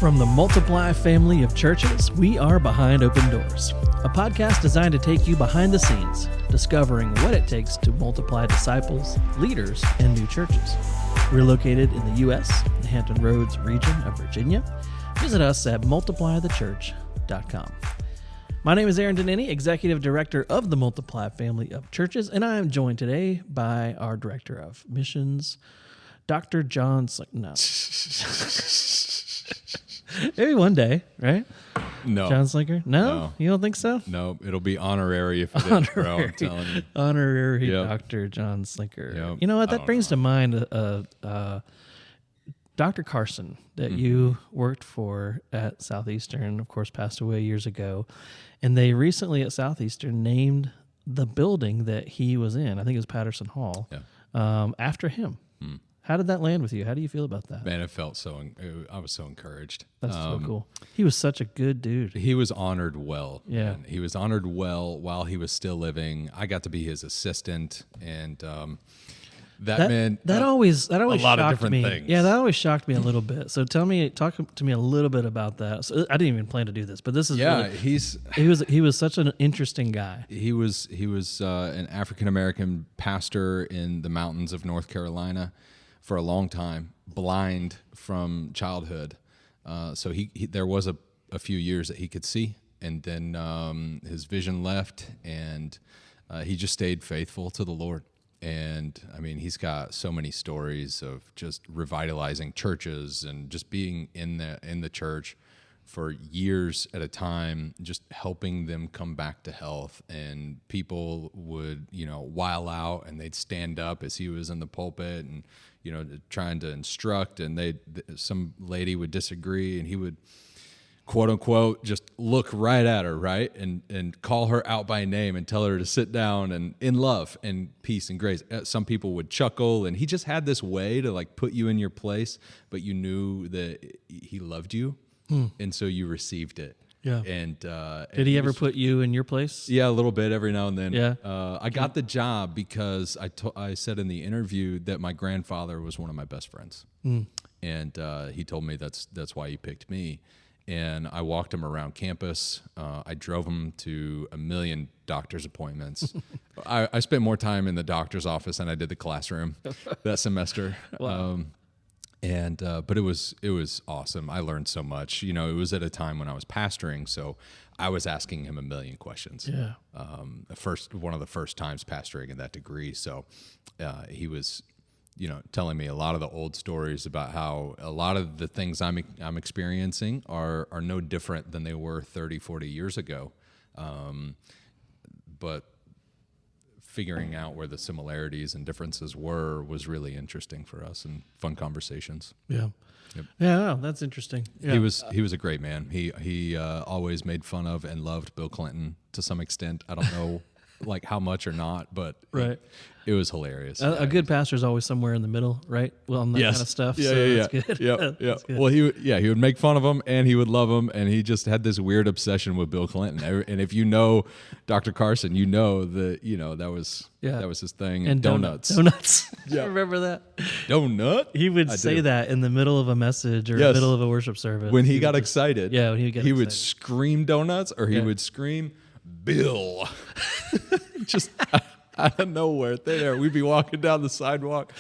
From the Multiply family of churches, we are Behind Open Doors, a podcast designed to take you behind the scenes, discovering what it takes to multiply disciples, leaders, and new churches. We're located in the U.S., the Hampton Roads region of Virginia. Visit us at multiplythechurch.com. My name is Aaron Danini, Executive Director of the Multiply family of churches, and I am joined today by our Director of Missions, Dr. John No. Maybe one day, right? No. John Slinker? No? You don't think so? No, it'll be honorary if it is, bro, I'm telling you. Honorary Dr. John Slinker. Yep. You know what? That brings to mind Dr. Carson that you worked for at Southeastern, of course, passed away years ago. And they recently at Southeastern named the building that he was in, I think it was Patterson Hall, after him. How did that land with you? How do you feel about that? Man, it felt I was so encouraged. That's so cool. He was such a good dude. He was honored well. Yeah. Man. He was honored well while he was still living. I got to be his assistant, and that meant that always a lot shocked of different me. things. Yeah, that always shocked me a little bit. So talk to me a little bit about that. So I didn't even plan to do this, but this is he was such an interesting guy. He was an African American pastor in the mountains of North Carolina for a long time, blind from childhood. So he there was a few years that he could see, and then his vision left, and he just stayed faithful to the Lord. And I mean, he's got so many stories of just revitalizing churches and just being in the church for years at a time, just helping them come back to health. And people would, while out, and they'd stand up as he was in the pulpit and, trying to instruct, and some lady would disagree, and he would, quote unquote, just look right at her, right? And call her out by name and tell her to sit down, and in love and peace and grace. Some people would chuckle, and he just had this way to put you in your place, but you knew that he loved you. And so you received it. Yeah. And did he ever put you in your place? Yeah, a little bit every now and then. Yeah. I got the job because I said in the interview that my grandfather was one of my best friends, and he told me that's why he picked me. And I walked him around campus. I drove him to 1 million doctor's appointments. I spent more time in the doctor's office than I did the classroom that semester. Wow. But it was awesome. I learned so much. It was at a time when I was pastoring, so I was asking him 1 million questions. Yeah. One of the first times pastoring in that degree. So he was, telling me a lot of the old stories about how a lot of the things I'm experiencing are no different than they were 30, 40 years ago. But figuring out where the similarities and differences was really interesting for us, and fun conversations. Yeah. Yep. Yeah, no, that's interesting. Yeah. He was a great man. He always made fun of and loved Bill Clinton to some extent. I don't know how much or not, but right. It was hilarious. A good pastor is always somewhere in the middle, right? Well, on that kind of stuff. That's good. Yep. That's good. Well, he would make fun of him, and he would love him, and he just had this weird obsession with Bill Clinton. And if you know Dr. Carson, that was his thing. And donuts. Donuts. Yeah. Remember that? Donut? He would say that in the middle of a message or the middle of a worshop service. When he got excited. Yeah, when he would scream donuts, or he would scream Bill. Just out of nowhere. We'd be walking down the sidewalk.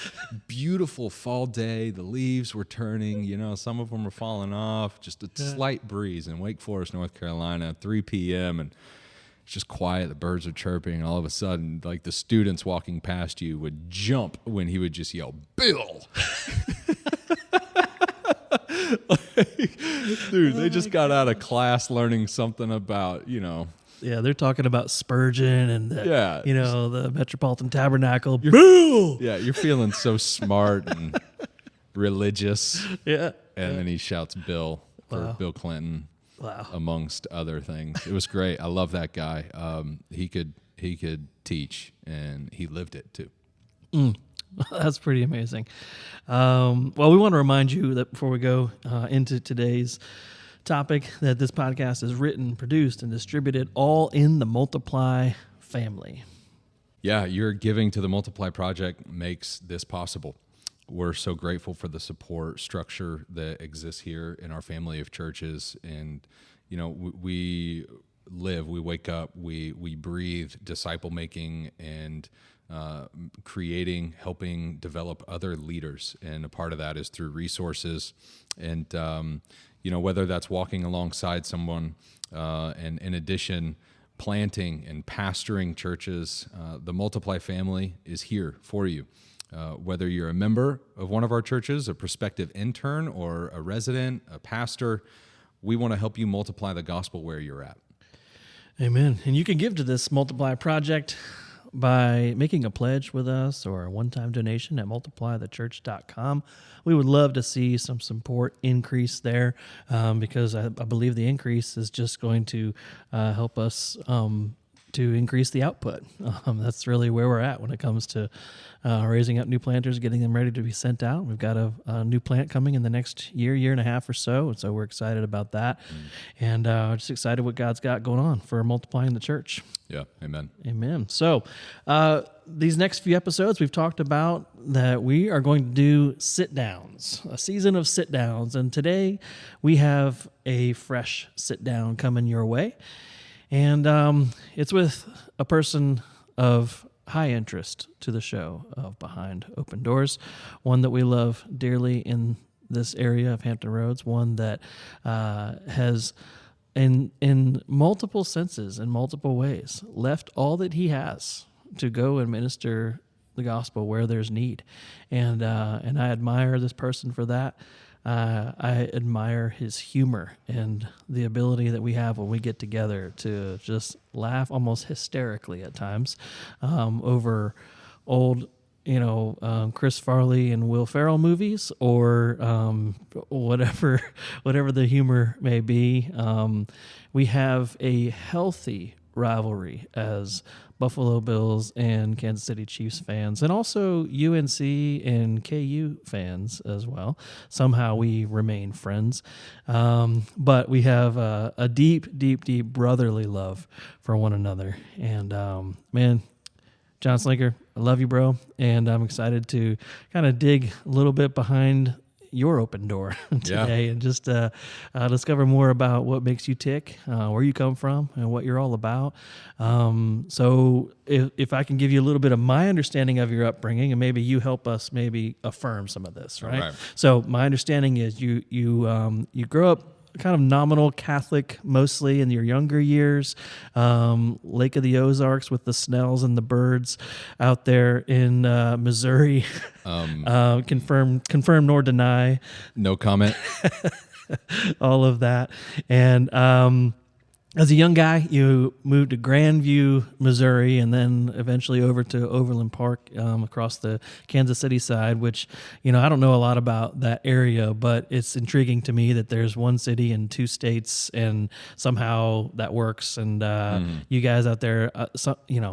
Beautiful fall day. The leaves were turning. Some of them were falling off. Just a slight breeze in Wake Forest, North Carolina, 3 p.m. And it's just quiet. The birds are chirping. And all of a sudden, the students walking past you would jump when he would just yell, Bill! Dude, they just got out of class learning something about, Yeah, they're talking about Spurgeon and the Metropolitan Tabernacle. Bill! Yeah, you're feeling so smart and religious. Yeah. And then he shouts Bill for Bill Clinton, amongst other things. It was great. I love that guy. He could teach, and he lived it too. That's pretty amazing. Well, we want to remind you that before we go into today's topic, that this podcast is written, produced, and distributed all in the Multiply family. Yeah, your giving to the Multiply Project makes this possible. we're so grateful for the support structure that exists here in our family of churches. And, we wake up, we breathe disciple making and creating, helping develop other leaders. And a part of that is through resources. And, whether that's walking alongside someone and in addition, planting and pastoring churches, the Multiply family is here for you. Whether you're a member of one of our churches, a prospective intern, or a resident, a pastor, we want to help you multiply the gospel where you're at. Amen. And you can give to this Multiply project by making a pledge with us or a one-time donation at multiplythechurch.com. We would love to see some support increase there because I believe the increase is just going to help us to increase the output. That's really where we're at when it comes to raising up new planters, getting them ready to be sent out. We've got a new plant coming in the next year and a half or so, and so we're excited about that. And just excited what God's got going on for multiplying the church. Yeah, amen. Amen. So these next few episodes, we've talked about that we are going to do sit-downs, a season of sit-downs. And today we have a fresh sit-down coming your way. And it's with a person of high interest to the show of Behind Open Doors, one that we love dearly in this area of Hampton Roads, one that has, in multiple senses, in multiple ways, left all that he has to go and minister the gospel where there's need. And I admire this person for that. I admire his humor and the ability that we have when we get together to just laugh almost hysterically at times over old, Chris Farley and Will Ferrell movies or whatever the humor may be. We have a healthy rivalry as Buffalo Bills and Kansas City Chiefs fans, and also UNC and KU fans as well. Somehow we remain friends. But we have a deep, deep, deep brotherly love for one another. And man, John Slinker, I love you, bro. And I'm excited to kind of dig a little bit behind your open door today and just discover more about what makes you tick, where you come from, and what you're all about. So if I can give you a little bit of my understanding of your upbringing, and maybe you help us maybe affirm some of this, right? So my understanding is you grow up kind of nominal Catholic mostly in your younger years, Lake of the Ozarks with the Snells and the Birds out there in Missouri. Confirm nor deny. No comment. All of that. And as a young guy, you moved to Grandview, Missouri, and then eventually over to Overland Park across the Kansas City side, which, I don't know a lot about that area, but it's intriguing to me that there's one city and two states, and somehow that works. And you guys out there,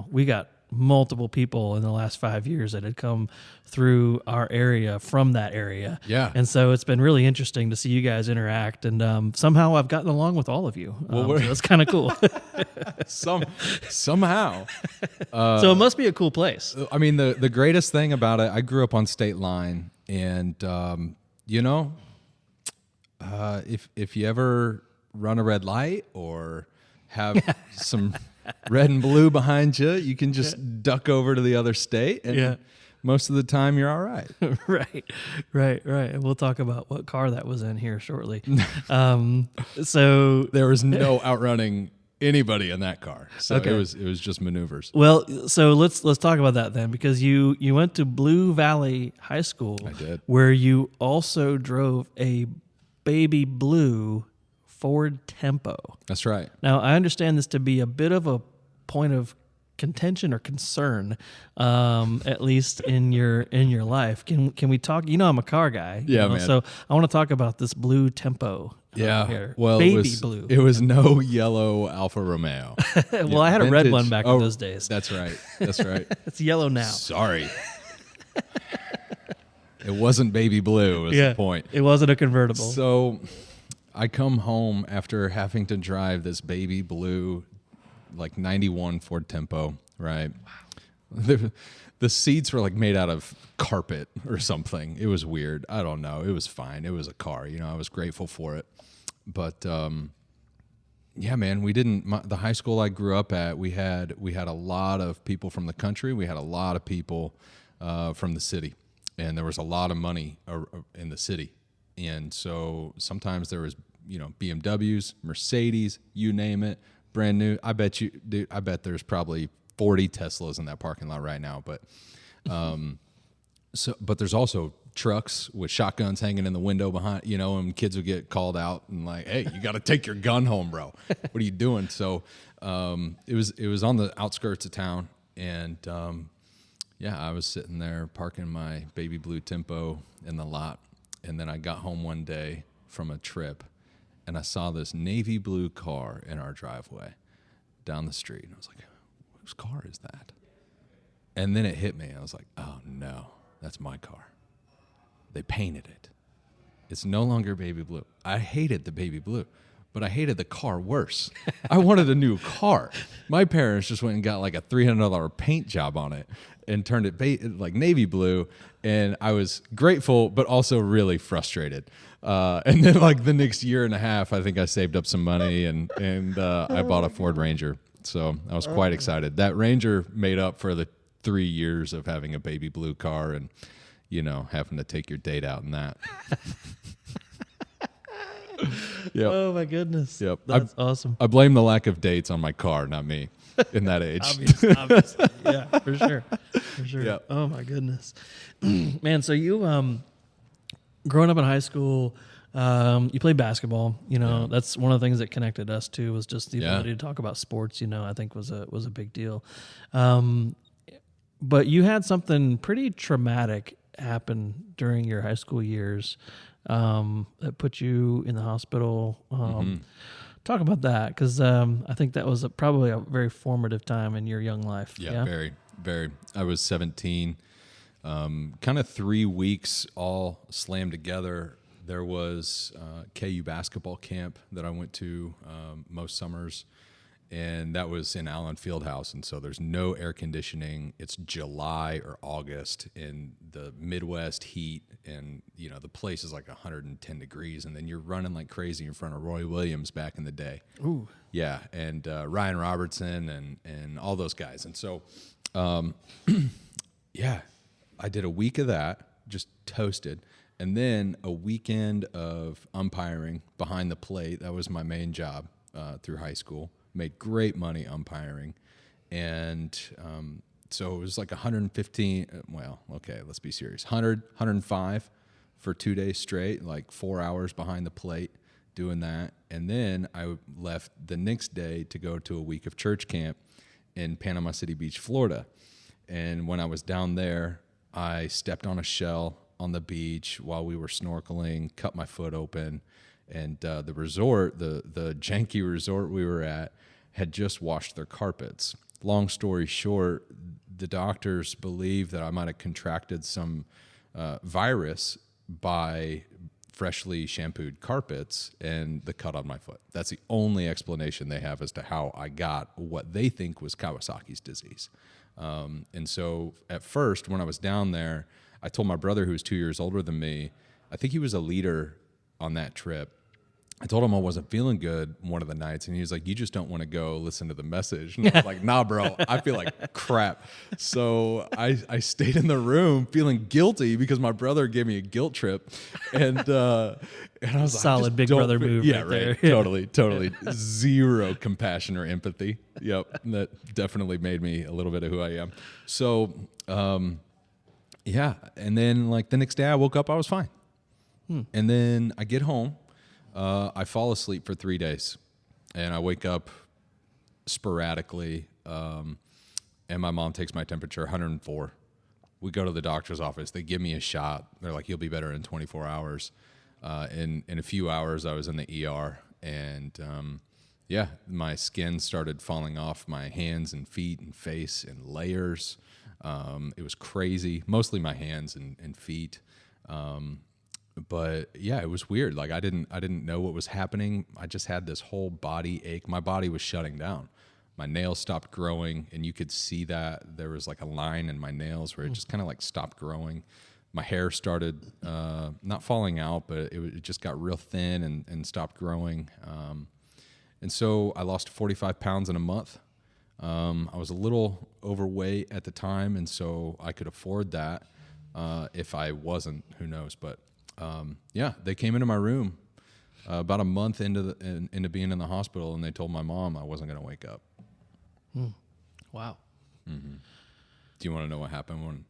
we got multiple people in the last 5 years that had come through our area from that area. Yeah. And so it's been really interesting to see you guys interact. And somehow I've gotten along with all of you. So that's kind of cool. Somehow. So it must be a cool place. I mean, the greatest thing about it, I grew up on State Line. And, if you ever run a red light or have some red and blue behind you, you can just duck over to the other state, and most of the time you're all right. Right. And we'll talk about what car that was in here shortly. So there was no outrunning anybody in that car. So it was just maneuvers. Well, so let's talk about that then, because you went to Blue Valley High School. I did. Where you also drove a baby blue Ford Tempo. That's right. Now, I understand this to be a bit of a point of contention or concern, at least in your life. Can we talk? I'm a car guy. Yeah, man. So I want to talk about this blue Tempo. Yeah. Well, baby blue. It was no yellow Alfa Romeo. Well, I had a red one back in those days. That's right. It's yellow now. Sorry. It wasn't baby blue. Was the point. It wasn't a convertible. So I come home after having to drive this baby blue, like 91 Ford Tempo, right? Wow. The seats were like made out of carpet or something. It was weird. I don't know. It was fine. It was a car. I was grateful for it. But yeah, man, we didn't. The high school I grew up at, we had a lot of people from the country. We had a lot of people from the city, and there was a lot of money in the city. And so sometimes there was, BMWs, Mercedes, you name it, brand new. I bet there's probably 40 Teslas in that parking lot right now. But but there's also trucks with shotguns hanging in the window behind, and kids would get called out and like, hey, you got to take your gun home, bro. What are you doing? So it was on the outskirts of town, and I was sitting there parking my baby blue Tempo in the lot, and then I got home one day from a trip, and I saw this navy blue car in our driveway down the street, and I was like, whose car is that? And then it hit me. I was like, oh no, that's my car. They painted it. It's no longer baby blue. I hated the baby blue, but I hated the car worse. I wanted a new car. My parents just went and got like a $300 paint job on it and turned it like navy blue. And I was grateful, but also really frustrated. And then like the next year and a half, I think I saved up some money and I bought a Ford Ranger. So I was quite excited. That Ranger made up for the 3 years of having a baby blue car and, having to take your date out in that. Yep. Oh my goodness. Yep. That's awesome. I blame the lack of dates on my car, not me, in that age. Obviously. Yeah, for sure. For sure. Yep. Oh my goodness. Man, so you growing up in high school, you played basketball. That's one of the things that connected us too, was just the ability to talk about sports, I think was a big deal. But you had something pretty traumatic happen during your high school years that put you in the hospital. Talk about that, because I think that was probably a very formative time in your young life. Yeah, very, very. I was 17, kind of 3 weeks all slammed together. There was KU basketball camp that I went to most summers, and that was in Allen Fieldhouse, and so there's no air conditioning. It's July or August in the Midwest heat, and the place is like 110 degrees, and then you're running like crazy in front of Roy Williams back in the day. Ooh. Yeah, and Ryan Robertson and all those guys. And so, I did a week of that, just toasted. And then a weekend of umpiring behind the plate. That was my main job through high school. Made great money umpiring. And so it was like 115. Well, okay, let's be serious. 105 for 2 days straight, like 4 hours behind the plate doing that. And then I left the next day to go to a week of church camp in Panama City Beach, Florida. And when I was down there, I stepped on a shell on the beach while we were snorkeling, cut my foot open, and the resort, the janky resort we were at, had just washed their carpets. Long story short, the doctors believe that I might have contracted some virus by freshly shampooed carpets and the cut on my foot. That's the only explanation they have as to how I got what they think was Kawasaki's disease. And so at first, when I was down there, I told my brother, who was 2 years older than me, I think he was a leader on that trip. I told him I wasn't feeling good one of the nights, and he was like, you just don't want to go listen to the message. And I was like, nah, bro, I feel like crap. So I stayed in the room feeling guilty because my brother gave me a guilt trip. And I was solid like, big brother move. Yeah, right. Totally. Zero compassion or empathy. Yep. That definitely made me a little bit of who I am. So, yeah. And then like the next day I woke up, I was fine. And then I get home. I fall asleep for 3 days, and I wake up sporadically, and my mom takes my temperature, 104. We go to the doctor's office. They give me a shot. They're like, you'll be better in 24 hours. In a few hours, I was in the ER, and my skin started falling off my hands and feet and face in layers. It was crazy, mostly my hands and feet. But yeah, it was weird. Like I didn't know what was happening. I just had this whole body ache. My body was shutting down. My nails stopped growing, and you could see that there was like a line in my nails where it just kind of like stopped growing. My hair started not falling out, but it just got real thin and stopped growing. And so I lost 45 pounds in a month. I was a little overweight at the time, and so I could afford that. If I wasn't, who knows? But they came into my room about a month into being in the hospital, and they told my mom I wasn't going to wake up. Wow. Mm-hmm. Do you want to know what happened when,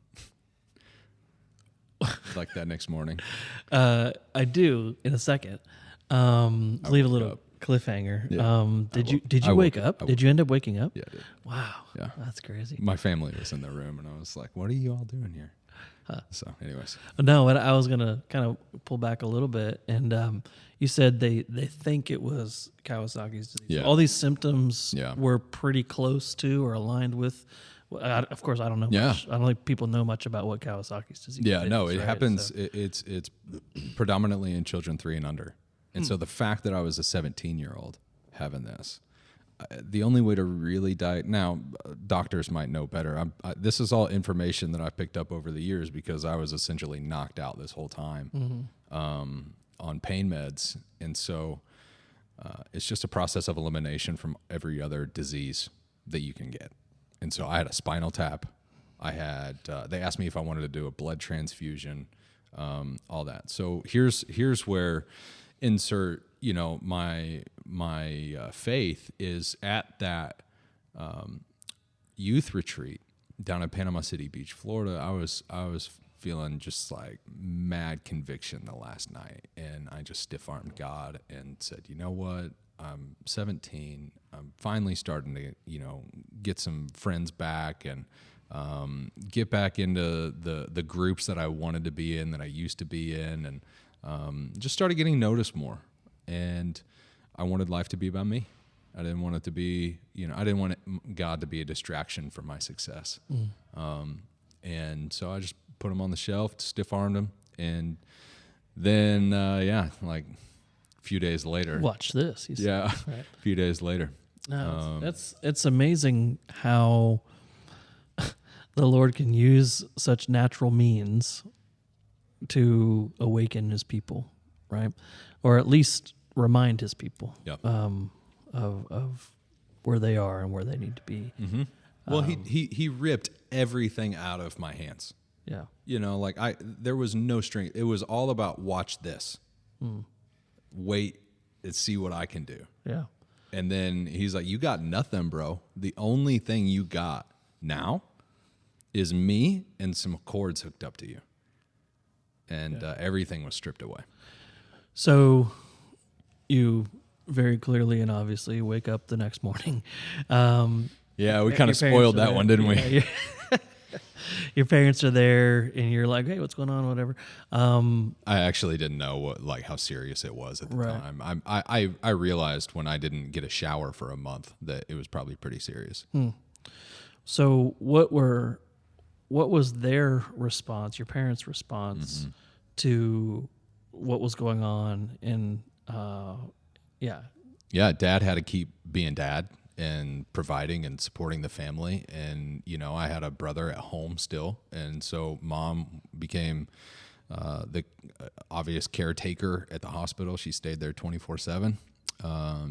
like that next morning? I do in a second. Leave a little cliffhanger. Yeah. Did you wake up? Did you end up waking up? Yeah, I did. Wow. Yeah. That's crazy. My family was in the room, and I was like, what are you all doing here? So anyways. No, I was going to kind of pull back a little bit. And you said they think it was Kawasaki's disease. Yeah. All these symptoms were pretty close to or aligned with. Of course, I don't know much. I don't think people know much about what Kawasaki's disease is. Yeah, no, it happens. So. It's predominantly in children 3 and under. And so the fact that I was a 17-year-old having this, the only way to really now doctors might know better. This is all information that I picked up over the years because I was essentially knocked out this whole time on pain meds. And so it's just a process of elimination from every other disease that you can get. And so I had a spinal tap. I had they asked me if I wanted to do a blood transfusion, all that. So here's where insert my faith is at that youth retreat down in Panama City Beach, Florida. I was feeling just like mad conviction the last night, and I just stiff-armed God and said, you know what? I'm 17. I'm finally starting to, get some friends back and get back into the groups that I wanted to be in, that I used to be in, and just started getting noticed more. And I wanted life to be about me. I didn't want it to be, I didn't want God to be a distraction for my success. And so I just put him on the shelf, stiff-armed him, and then, like a few days later. Watch this. Right? A few days later. No, it's amazing how the Lord can use such natural means to awaken his people, right? Or at least remind his people of where they are and where they need to be. Mm-hmm. Well, he ripped everything out of my hands. Yeah. There was no string. It was all about watch this. Wait and see what I can do. Yeah. And then he's like, you got nothing, bro. The only thing you got now is me and some cords hooked up to you. And everything was stripped away. So you very clearly and obviously wake up the next morning. We kind of spoiled that one, didn't we? Your parents are there, and you're like, "Hey, what's going on?" Whatever. I actually didn't know how serious it was at the time. I realized when I didn't get a shower for a month that it was probably pretty serious. So what was their response? Your parents' response to what was going on? And Dad had to keep being dad and providing and supporting the family. And, I had a brother at home still. And so Mom became the obvious caretaker at the hospital. She stayed there 24/7,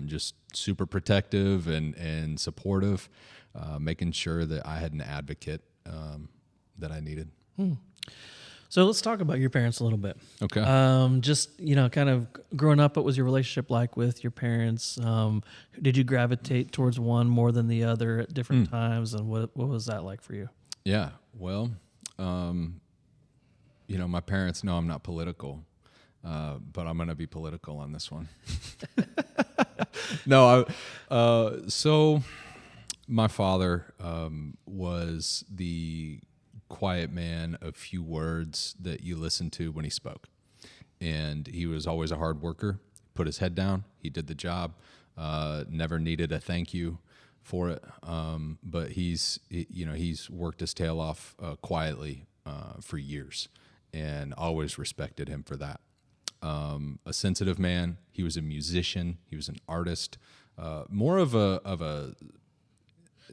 just super protective and supportive, making sure that I had an advocate that I needed. So let's talk about your parents a little bit. Okay. Just, kind of growing up, what was your relationship like with your parents? Did you gravitate towards one more than the other at different times? And what was that like for you? Yeah. Well, my parents know I'm not political, but I'm going to be political on this one. So my father was the quiet man of few words that you listened to when he spoke. And he was always a hard worker, put his head down, he did the job, never needed a thank you for it. But he's worked his tail off quietly for years, and always respected him for that. A sensitive man. He was a musician. He was an artist, more of a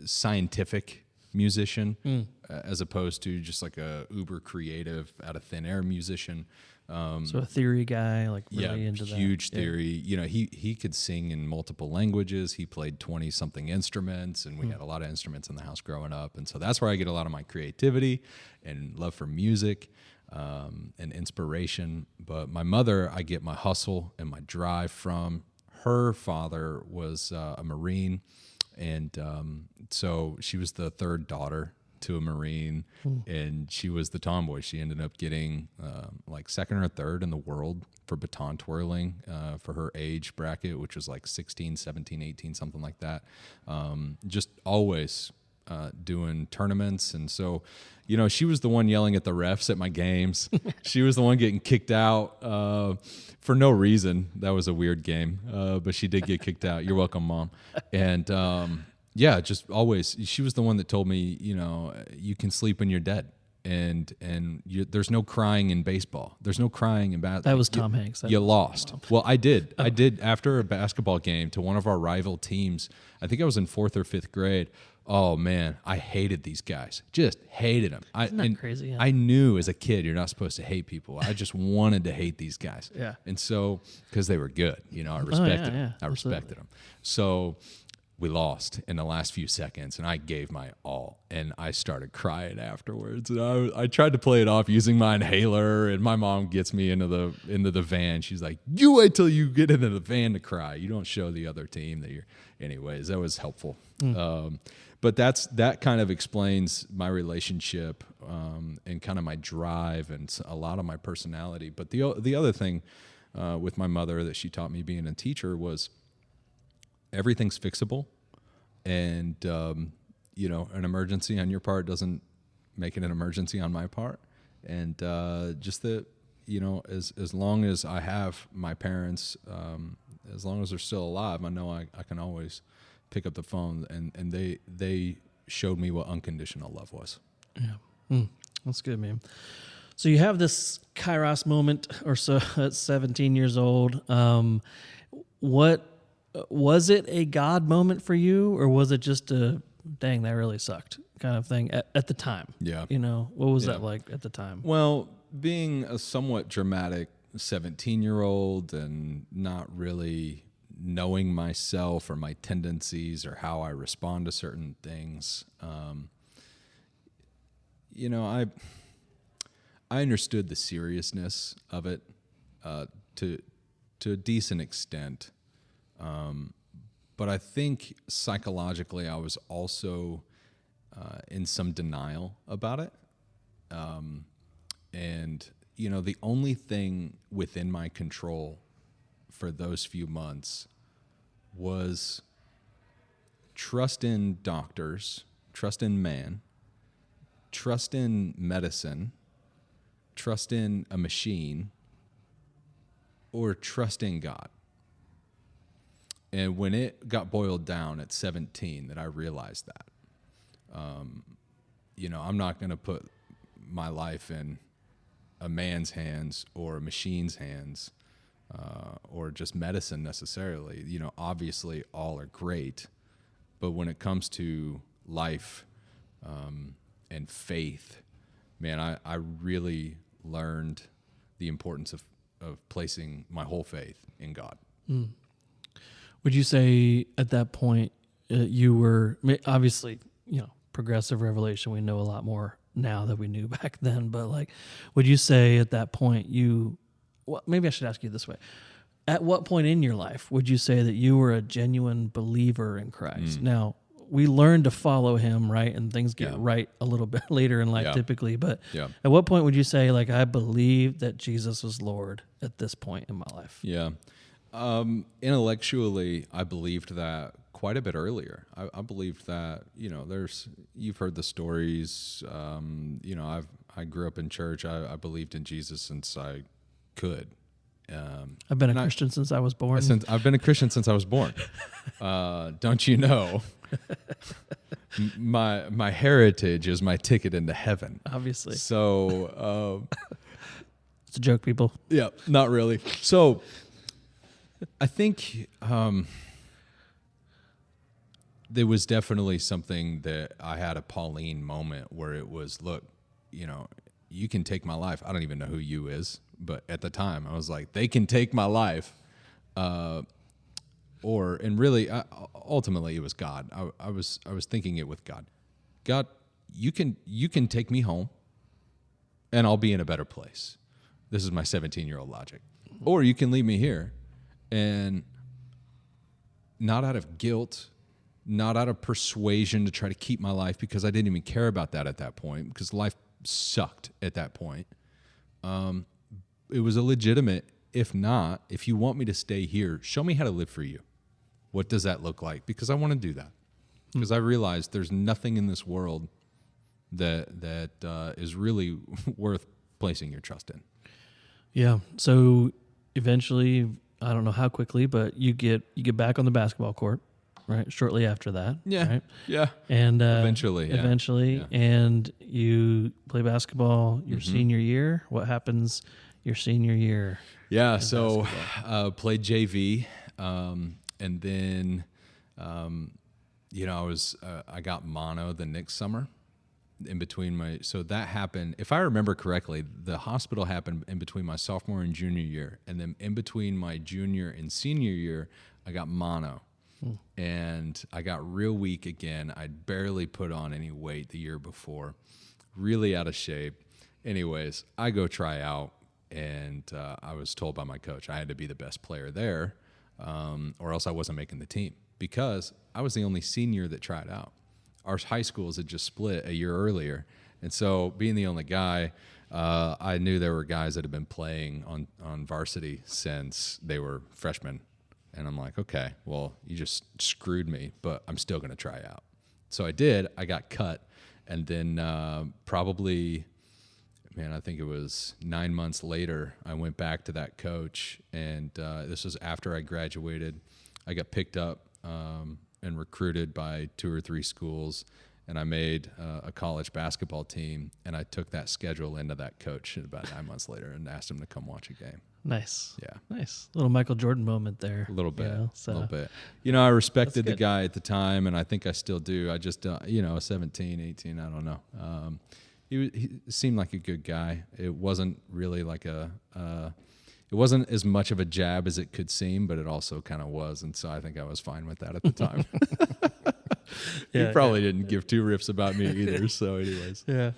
scientific musician as opposed to just like a uber creative out of thin air musician. So a theory guy, like really into that. Huge theory. You know, he could sing in multiple languages. He played 20 something instruments, and we had a lot of instruments in the house growing up. And so that's where I get a lot of my creativity and love for music and inspiration. But my mother, I get my hustle and my drive from. Her father was a Marine, and so she was the third daughter to a Marine, and she was the tomboy. She ended up getting like second or third in the world for baton twirling for her age bracket, which was like 16, 17, 18, something like that. Just always doing tournaments. And so, you know, she was the one yelling at the refs at my games. She was the one getting kicked out for no reason. That was a weird game, but she did get kicked out. You're welcome, Mom. And yeah, just always. She was the one that told me, you know, you can sleep when you're dead, and there's no crying in baseball. There's no crying in basketball. That was Tom Hanks. You lost. Well, I did. I did after a basketball game to one of our rival teams. I think I was in 4th or 5th grade. Oh man, I hated these guys. Just hated them. Isn't that crazy? Yeah. I knew as a kid you're not supposed to hate people. I just wanted to hate these guys. Yeah. And so because they were good, you know, I respected them. I respected them. So we lost in the last few seconds, and I gave my all, and I started crying afterwards. And I tried to play it off using my inhaler, and my mom gets me into the van. She's like, "You wait till you get into the van to cry. You don't show the other team that you're." Anyways, that was helpful. But that kind of explains my relationship and kind of my drive and a lot of my personality. But the other thing with my mother that she taught me being a teacher was, everything's fixable, and you know, an emergency on your part doesn't make it an emergency on my part. And just that, you know, as long as I have my parents, as long as they're still alive, I know I can always pick up the phone, and they showed me what unconditional love was. Yeah, that's good, man. So you have this Kairos moment or so at 17 years old. What was it a God moment for you, or was it just a dang, that really sucked kind of thing at the time? Yeah. You know, what was that like at the time? Well, being a somewhat dramatic 17-year-old and not really knowing myself or my tendencies or how I respond to certain things, you know, I understood the seriousness of it to a decent extent. But I think psychologically I was also in some denial about it. And, you know, the only thing within my control for those few months was trust in doctors, trust in man, trust in medicine, trust in a machine, or trust in God. And when it got boiled down at 17, that I realized that, you know, I'm not going to put my life in a man's hands or a machine's hands, or just medicine necessarily. You know, obviously all are great, but when it comes to life and faith, man, I really learned the importance of placing my whole faith in God. Would you say at that point you were, obviously, you know, progressive revelation, we know a lot more now than we knew back then, but like, would you say at that point well, maybe I should ask you this way. At what point in your life would you say that you were a genuine believer in Christ? Now, we learn to follow him, right? And things get right a little bit later in life typically, but at what point would you say, like, I believe that Jesus was Lord at this point in my life? Yeah. Intellectually, I believed that quite a bit earlier. I believed that, you know, you've heard the stories. You know, I grew up in church. I believed in Jesus since I could. I've been a Christian since I was born. I've been a Christian since I was born. Don't you know? My heritage is my ticket into heaven. Obviously. So it's a joke, people. Yeah, not really. So I think there was definitely something that I had a Pauline moment where it was, look, you can take my life. I don't even know who you is, but at the time I was like, they can take my life. Ultimately it was God. I was thinking it with God. God, you can take me home and I'll be in a better place. This is my 17-year-old logic. Or you can leave me here, and not out of guilt, not out of persuasion to try to keep my life, because I didn't even care about that at that point, because life sucked at that point. It was a legitimate, if you want me to stay here, show me how to live for you. What does that look like? Because I want to do that. Because I realized there's nothing in this world that is really worth placing your trust in. Yeah. So eventually, I don't know how quickly, but you get back on the basketball court, right? Shortly after that. Yeah. Right? Yeah. And Eventually. Yeah. And you play basketball your senior year. What happens your senior year? Yeah. So played JV, and then I got mono the next summer. In between so that happened, if I remember correctly, the hospital happened in between my sophomore and junior year. And then in between my junior and senior year, I got mono. And I got real weak again. I'd barely put on any weight the year before, really out of shape. Anyways, I go try out, and I was told by my coach I had to be the best player there, or else I wasn't making the team, because I was the only senior that tried out. Our high schools had just split a year earlier. And so being the only guy, I knew there were guys that had been playing on varsity since they were freshmen. And I'm like, okay, well, you just screwed me, but I'm still going to try out. So I did. I got cut. And then I think it was 9 months later, I went back to that coach. And this was after I graduated. I got picked up and recruited by 2 or 3 schools, and I made a college basketball team, and I took that schedule into that coach about 9 months later and asked him to come watch a game. Nice. Yeah. Nice. Little Michael Jordan moment there. A little bit. A little bit. I respected the guy at the time, and I think I still do. I just, 17, 18, I don't know. He seemed like a good guy. It wasn't really like it wasn't as much of a jab as it could seem, but it also kind of was. And so I think I was fine with that at the time. He probably didn't give 2 rips about me either. So anyways. Yeah.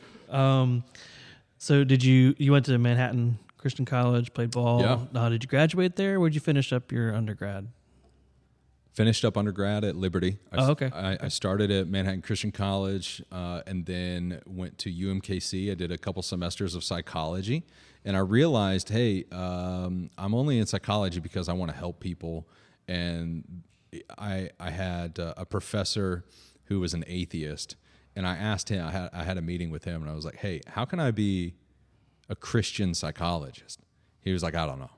So you went to Manhattan Christian College, played ball. Yeah. Did you graduate there? Where'd you finish up your undergrad? Finished up undergrad at Liberty. Okay. I started at Manhattan Christian College, and then went to UMKC. I did a couple semesters of psychology, and I realized, hey, I'm only in psychology because I want to help people. And I had a professor who was an atheist, and I asked him. I had a meeting with him, and I was like, hey, how can I be a Christian psychologist? He was like, I don't know.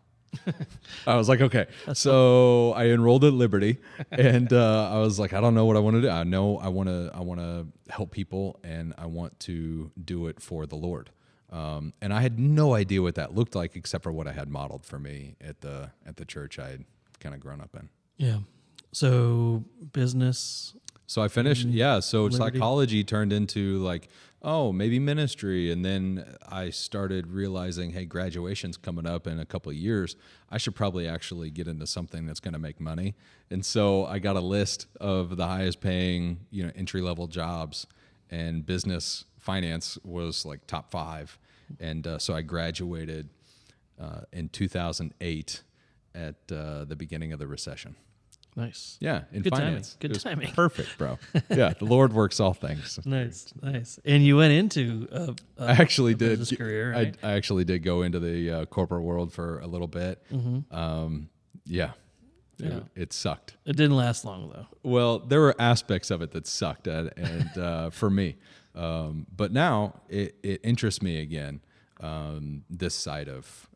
I was like, okay. So I enrolled at Liberty, and I was like, I don't know what I want to do. I know I want to help people, and I want to do it for the Lord. And I had no idea what that looked like, except for what I had modeled for me at the church I had kind of grown up in. Yeah. So business. So I finished, yeah. So Liberty. Psychology turned into like, oh, maybe ministry. And then I started realizing, hey, graduation's coming up in a couple of years. I should probably actually get into something that's going to make money. And so I got a list of the highest paying, entry-level jobs, and business finance was like top 5. And so I graduated in 2008 at the beginning of the recession. Nice. Yeah, in Good finance. Timing. Good timing. Perfect, bro. Yeah, the Lord works all things. Nice. And you went into I actually did. business career, right? I actually did go into the corporate world for a little bit. Mm-hmm. It sucked. It didn't last long, though. Well, there were aspects of it that sucked, and for me. But now it interests me again, this side of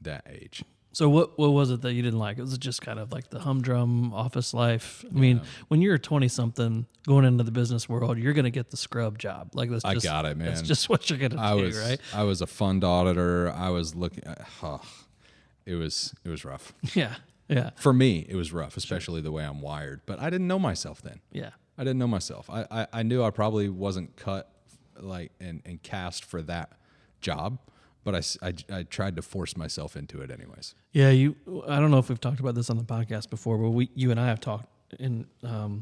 that age. So what was it that you didn't like? Was it just kind of like the humdrum office life? I mean, when you're 20-something going into the business world, you're going to get the scrub job. Like that's just, I got it, man. That's just what you're going to do, right? I was a fund auditor. I was looking at, it was rough. Yeah. For me, it was rough, especially the way I'm wired. But I didn't know myself then. Yeah. I I didn't know myself. I knew I probably wasn't cut like and cast for that job, but I tried to force myself into it anyways. Yeah, I don't know if we've talked about this on the podcast before, but you and I have talked in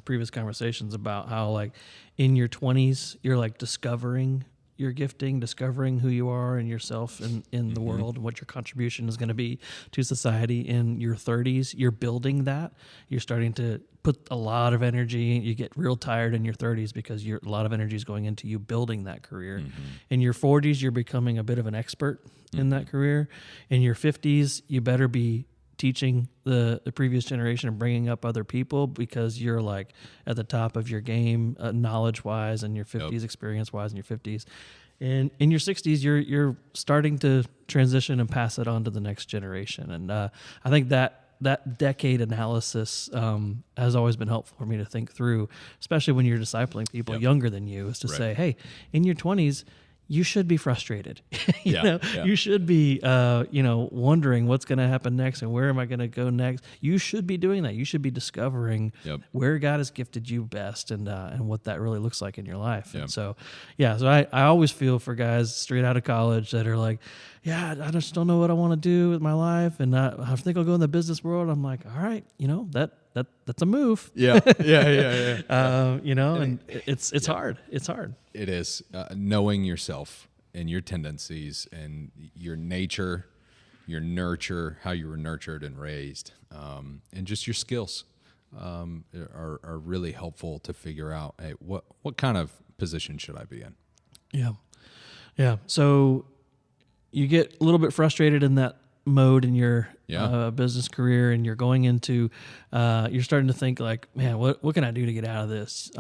previous conversations about how, like, in your 20s, you're like discovering your gifting, discovering who you are and yourself in the world, and what your contribution is going to be to society. In your 30s, you're building that. You're starting to put a lot of energy. You get real tired in your 30s because a lot of energy is going into you building that career. In your 40s, you're becoming a bit of an expert in that career. In your 50s, you better be teaching the previous generation and bringing up other people, because you're like at the top of your game, knowledge wise, and your 50s, experience wise in your 50s. And in your 60s, you're starting to transition and pass it on to the next generation. And I think that decade analysis has always been helpful for me to think through, especially when you're discipling people younger than you, is to say, hey, in your 20s, you should be frustrated. You should be, wondering what's going to happen next and where am I going to go next. You should be doing that. You should be discovering where God has gifted you best and what that really looks like in your life. And so I always feel for guys straight out of college that are like, I just don't know what I want to do with my life, and I think I'll go in the business world. I'm like, all right, that's a move. And it's hard. It's hard. It is, knowing yourself and your tendencies and your nature, your nurture, how you were nurtured and raised, and just your skills are really helpful to figure out, hey, what kind of position should I be in? Yeah. So you get a little bit frustrated in that mode in your business career, and you're going into, you're starting to think like, man, what can I do to get out of this?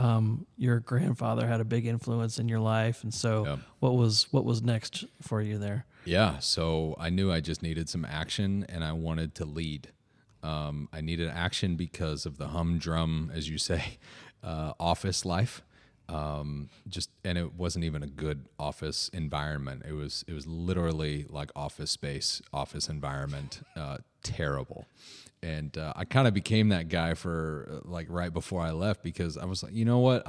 Your grandfather had a big influence in your life, and so what was next for you there? Yeah, so I knew I just needed some action, and I wanted to lead. I needed action because of the humdrum, as you say, office life. And it wasn't even a good office environment. It was literally like office space, office environment, terrible. And I kind of became that guy for like right before I left, because I was like, you know what,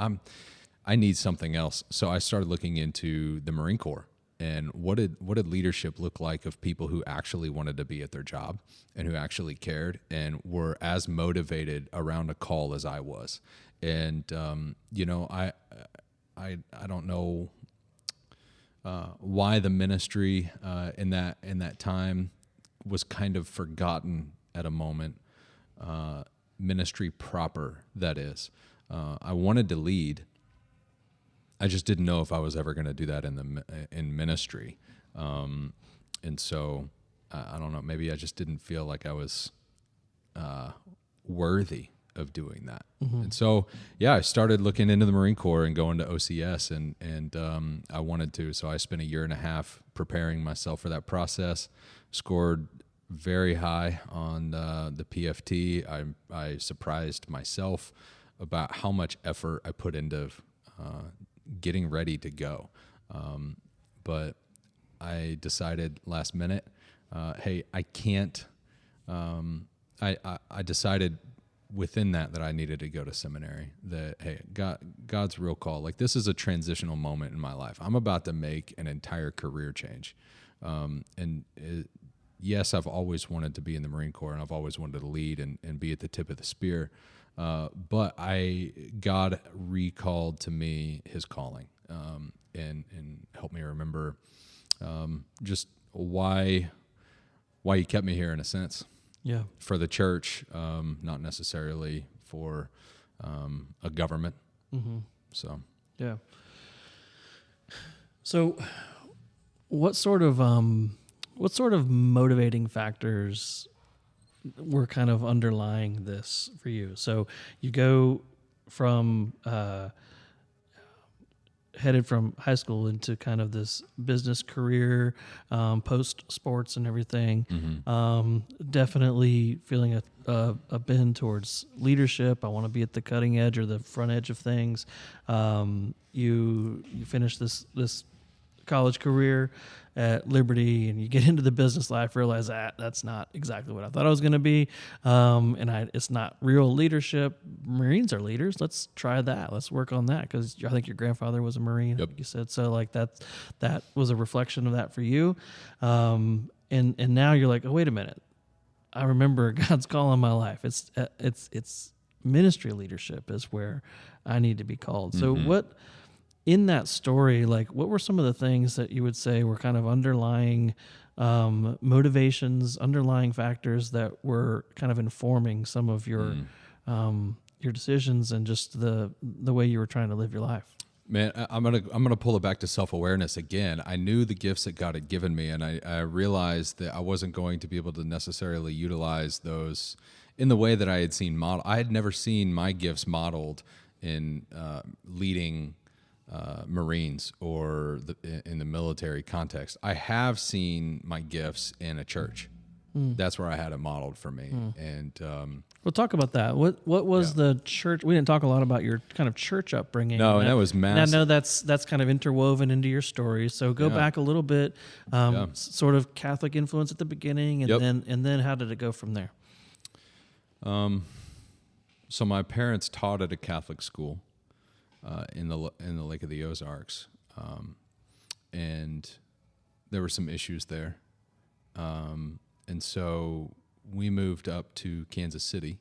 I need something else. So I started looking into the Marine Corps and what did leadership look like of people who actually wanted to be at their job and who actually cared and were as motivated around a call as I was. And I don't know why the ministry in that time was kind of forgotten at a moment. Ministry proper, that is. I wanted to lead. I just didn't know if I was ever going to do that in ministry, and so I don't know. Maybe I just didn't feel like I was worthy of doing that. And so, I started looking into the Marine Corps and going to OCS, and I wanted to. So I spent a year and a half preparing myself for that process. Scored very high on the PFT. I surprised myself about how much effort I put into getting ready to go. But I decided last minute, hey, I can't. I decided within that I needed to go to seminary, that, hey, God's real call. Like, this is a transitional moment in my life. I'm about to make an entire career change. Yes, I've always wanted to be in the Marine Corps, and I've always wanted to lead and be at the tip of the spear. But God recalled to me his calling, and helped me remember just why he kept me here in a sense. Yeah. For the church, not necessarily for a government. So. Yeah. So what sort of motivating factors were kind of underlying this for you? So you go from headed from high school into kind of this business career, post sports and everything. Definitely feeling a bend towards leadership. I want to be at the cutting edge or the front edge of things. You finish this college career at Liberty and you get into the business life, realize that's not exactly what I thought I was going to be. It's not real leadership. Marines are leaders. Let's try that. Let's work on that. Cause I think your grandfather was a Marine, Yep. like you said. So like that was a reflection of that for you. And now you're like, oh, wait a minute. I remember God's call on my life. It's ministry leadership is where I need to be called. So what, in that story, like what were some of the things that you would say were kind of underlying motivations, underlying factors that were kind of informing some of your decisions and just the way you were trying to live your life? Man, I'm gonna pull it back to self-awareness again. I knew the gifts that God had given me, and I realized that I wasn't going to be able to necessarily utilize those in the way that I had seen modeled. I had never seen my gifts modeled in leading Marines or in the military context. I have seen my gifts in a church. That's where I had it modeled for me. And we'll talk about that. What was the church? We didn't talk a lot about your kind of church upbringing. No, and that was massive. I know that's kind of interwoven into your story. So go back a little bit, sort of Catholic influence at the beginning, and then how did it go from there? So my parents taught at a Catholic school in the Lake of the Ozarks, and there were some issues there, and so we moved up to Kansas City,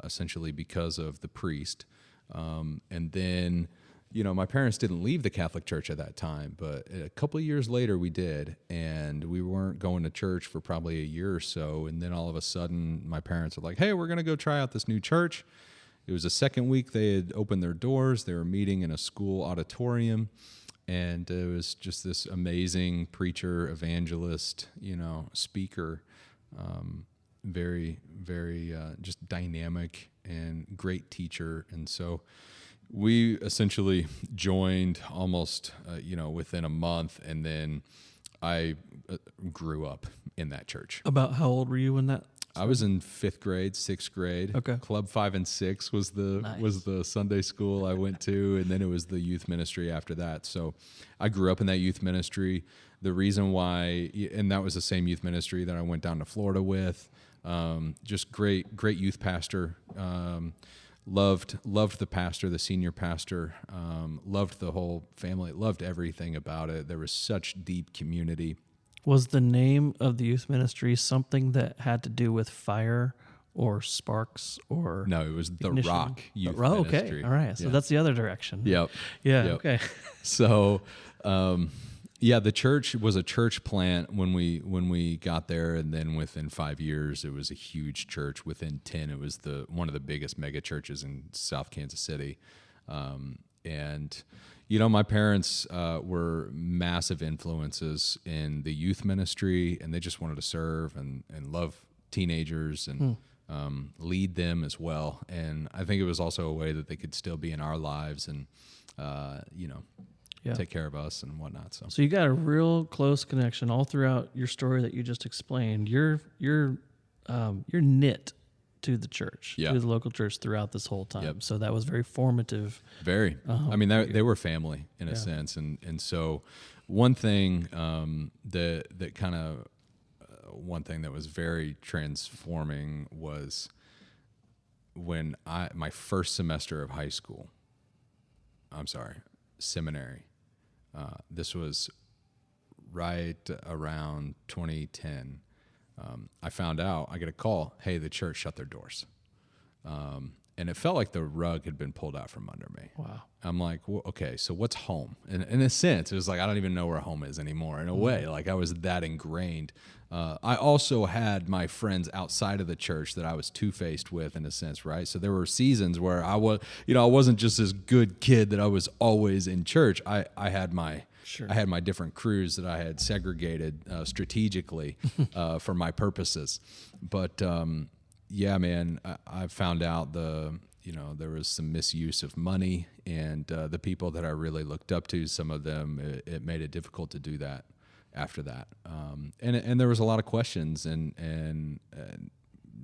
essentially because of the priest, and then. My parents didn't leave the Catholic Church at that time, but a couple of years later we did, and we weren't going to church for probably a year or so, and then all of a sudden my parents were like, hey, we're going to go try out this new church. It was the second week they had opened their doors. They were meeting in a school auditorium, and it was just this amazing preacher, evangelist, speaker, very, very just dynamic and great teacher, and so we essentially joined almost, within a month, and then I grew up in that church. About how old were you when that? I was in 5th grade, 6th grade. Okay. Club 5 and 6 was the Sunday school I went to, and then it was the youth ministry after that. So I grew up in that youth ministry. The reason why, and that was the same youth ministry that I went down to Florida with. Just great youth pastor. Loved the pastor, the senior pastor, loved the whole family, loved everything about it. There was such deep community. Was the name of the youth ministry something that had to do with fire or sparks or No, it was the ignition? Rock Youth Okay. Ministry. All right. So that's the other direction. Yep. Yeah. Yep. Okay. So, the church was a church plant when we got there, and then within 5 years, it was a huge church. Within 10, it was one of the biggest mega churches in South Kansas City. And my parents were massive influences in the youth ministry, and they just wanted to serve and love teenagers and lead them as well. And I think it was also a way that they could still be in our lives and take care of us and whatnot. So you got a real close connection all throughout your story that you just explained. You're knit to the church, to the local church throughout this whole time. Yep. So that was very formative. Very. They were family in a sense, and so one thing that kind of one thing that was very transforming was when my first semester of high school. Seminary. This was right around 2010. I found out, I get a call, hey, the church shut their doors. And it felt like the rug had been pulled out from under me. Wow. I'm like, well, okay, so what's home? And in a sense, it was like, I don't even know where home is anymore. In a way, like I was that ingrained. I also had my friends outside of the church that I was two-faced with in a sense, right? So there were seasons where I wasn't just this good kid that I was always in church. I had my different crews that I had segregated strategically for my purposes. But man, I found out there was some misuse of money, and the people that I really looked up to, some of them, it made it difficult to do that after that. And there was a lot of questions and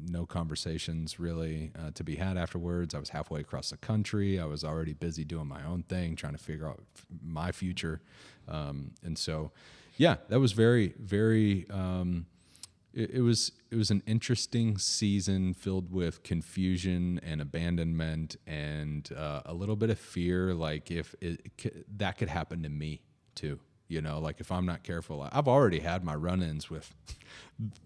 no conversations really to be had afterwards. I was halfway across the country. I was already busy doing my own thing, trying to figure out my future. And so, yeah, that was very, very, it was an interesting season filled with confusion and abandonment and a little bit of fear, like if that could happen to me too. Like if I'm not careful, I've already had my run-ins with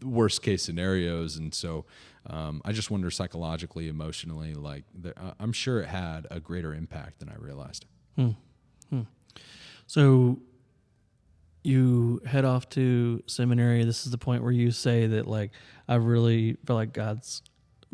worst case scenarios. And so I just wonder psychologically, emotionally, like I'm sure it had a greater impact than I realized. So you head off to seminary. This is the point where you say that, like, I really feel like God's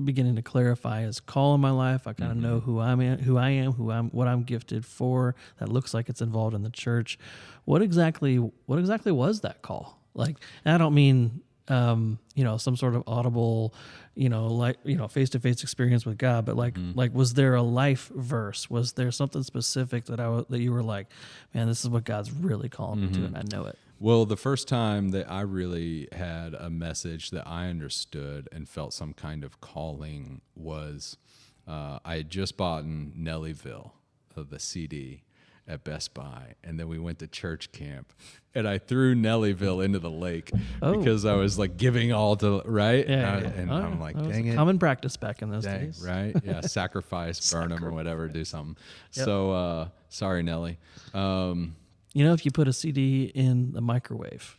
beginning to clarify His call in my life. I kind of know who I am, what I'm gifted for. That looks like it's involved in the church. What exactly was that call? Like, and I don't mean some sort of audible, face-to-face experience with God, but like was there a life verse? Was there something specific that you were like, man, this is what God's really calling me to, and I know it? Well, the first time that I really had a message that I understood and felt some kind of calling was I had just bought in Nellyville, the CD at Best Buy, and then we went to church camp, and I threw Nellyville into the lake because I was like giving all to, right? I'm like, dang it. Common practice back in those days. Right? Yeah, sacrifice, burn them or whatever, do something. Yep. So, sorry, Nelly. If you put a CD in the microwave,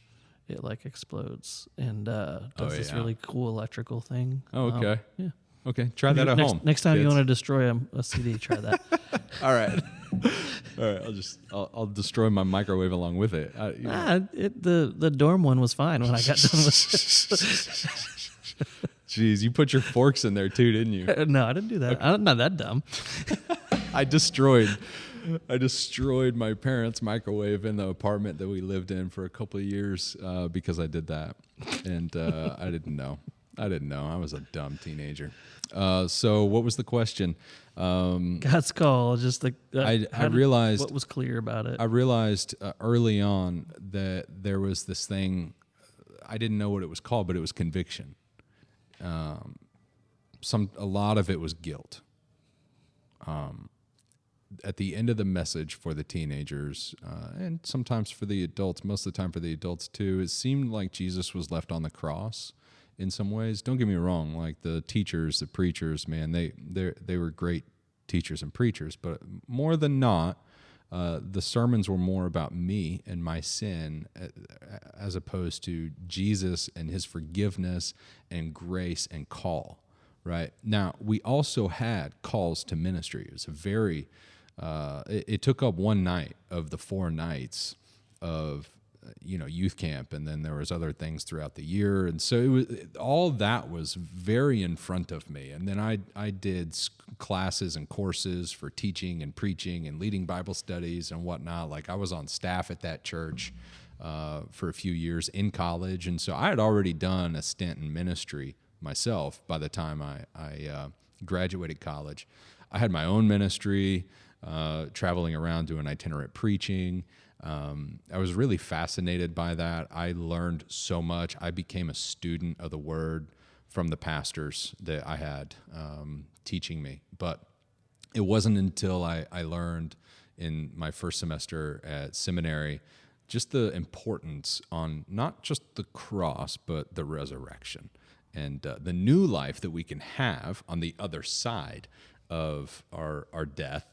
it like explodes and does this really cool electrical thing. Oh, okay. Yeah. Okay, try that at home. Next time you want to destroy a CD, try that. All right. I'll destroy my microwave along with it. The dorm one was fine when I got done with it. Jeez, you put your forks in there too, didn't you? No, I didn't do that. I'm not that dumb. I destroyed my parents' microwave in the apartment that we lived in for a couple of years because I did that, and I didn't know. I was a dumb teenager. So what was the question? God's call. Just like I realized what was clear about it. I realized early on that there was this thing. I didn't know what it was called, but it was conviction. A lot of it was guilt. At the end of the message for the teenagers, and sometimes for the adults, most of the time for the adults too, it seemed like Jesus was left on the cross in some ways. Don't get me wrong, like the teachers, the preachers, man, they were great teachers and preachers, but more than not, the sermons were more about me and my sin as opposed to Jesus and His forgiveness and grace and call, right? Now, we also had calls to ministry. It was a very... it took up one night of the 4 nights of youth camp, and then there was other things throughout the year, and so all that was very in front of me. And then I did classes and courses for teaching and preaching and leading Bible studies and whatnot. Like I was on staff at that church for a few years in college, and so I had already done a stint in ministry myself by the time I graduated college. I had my own ministry. Traveling around doing itinerant preaching. I was really fascinated by that. I learned so much. I became a student of the Word from the pastors that I had teaching me. But it wasn't until I learned in my first semester at seminary just the importance on not just the cross, but the resurrection and the new life that we can have on the other side of our death.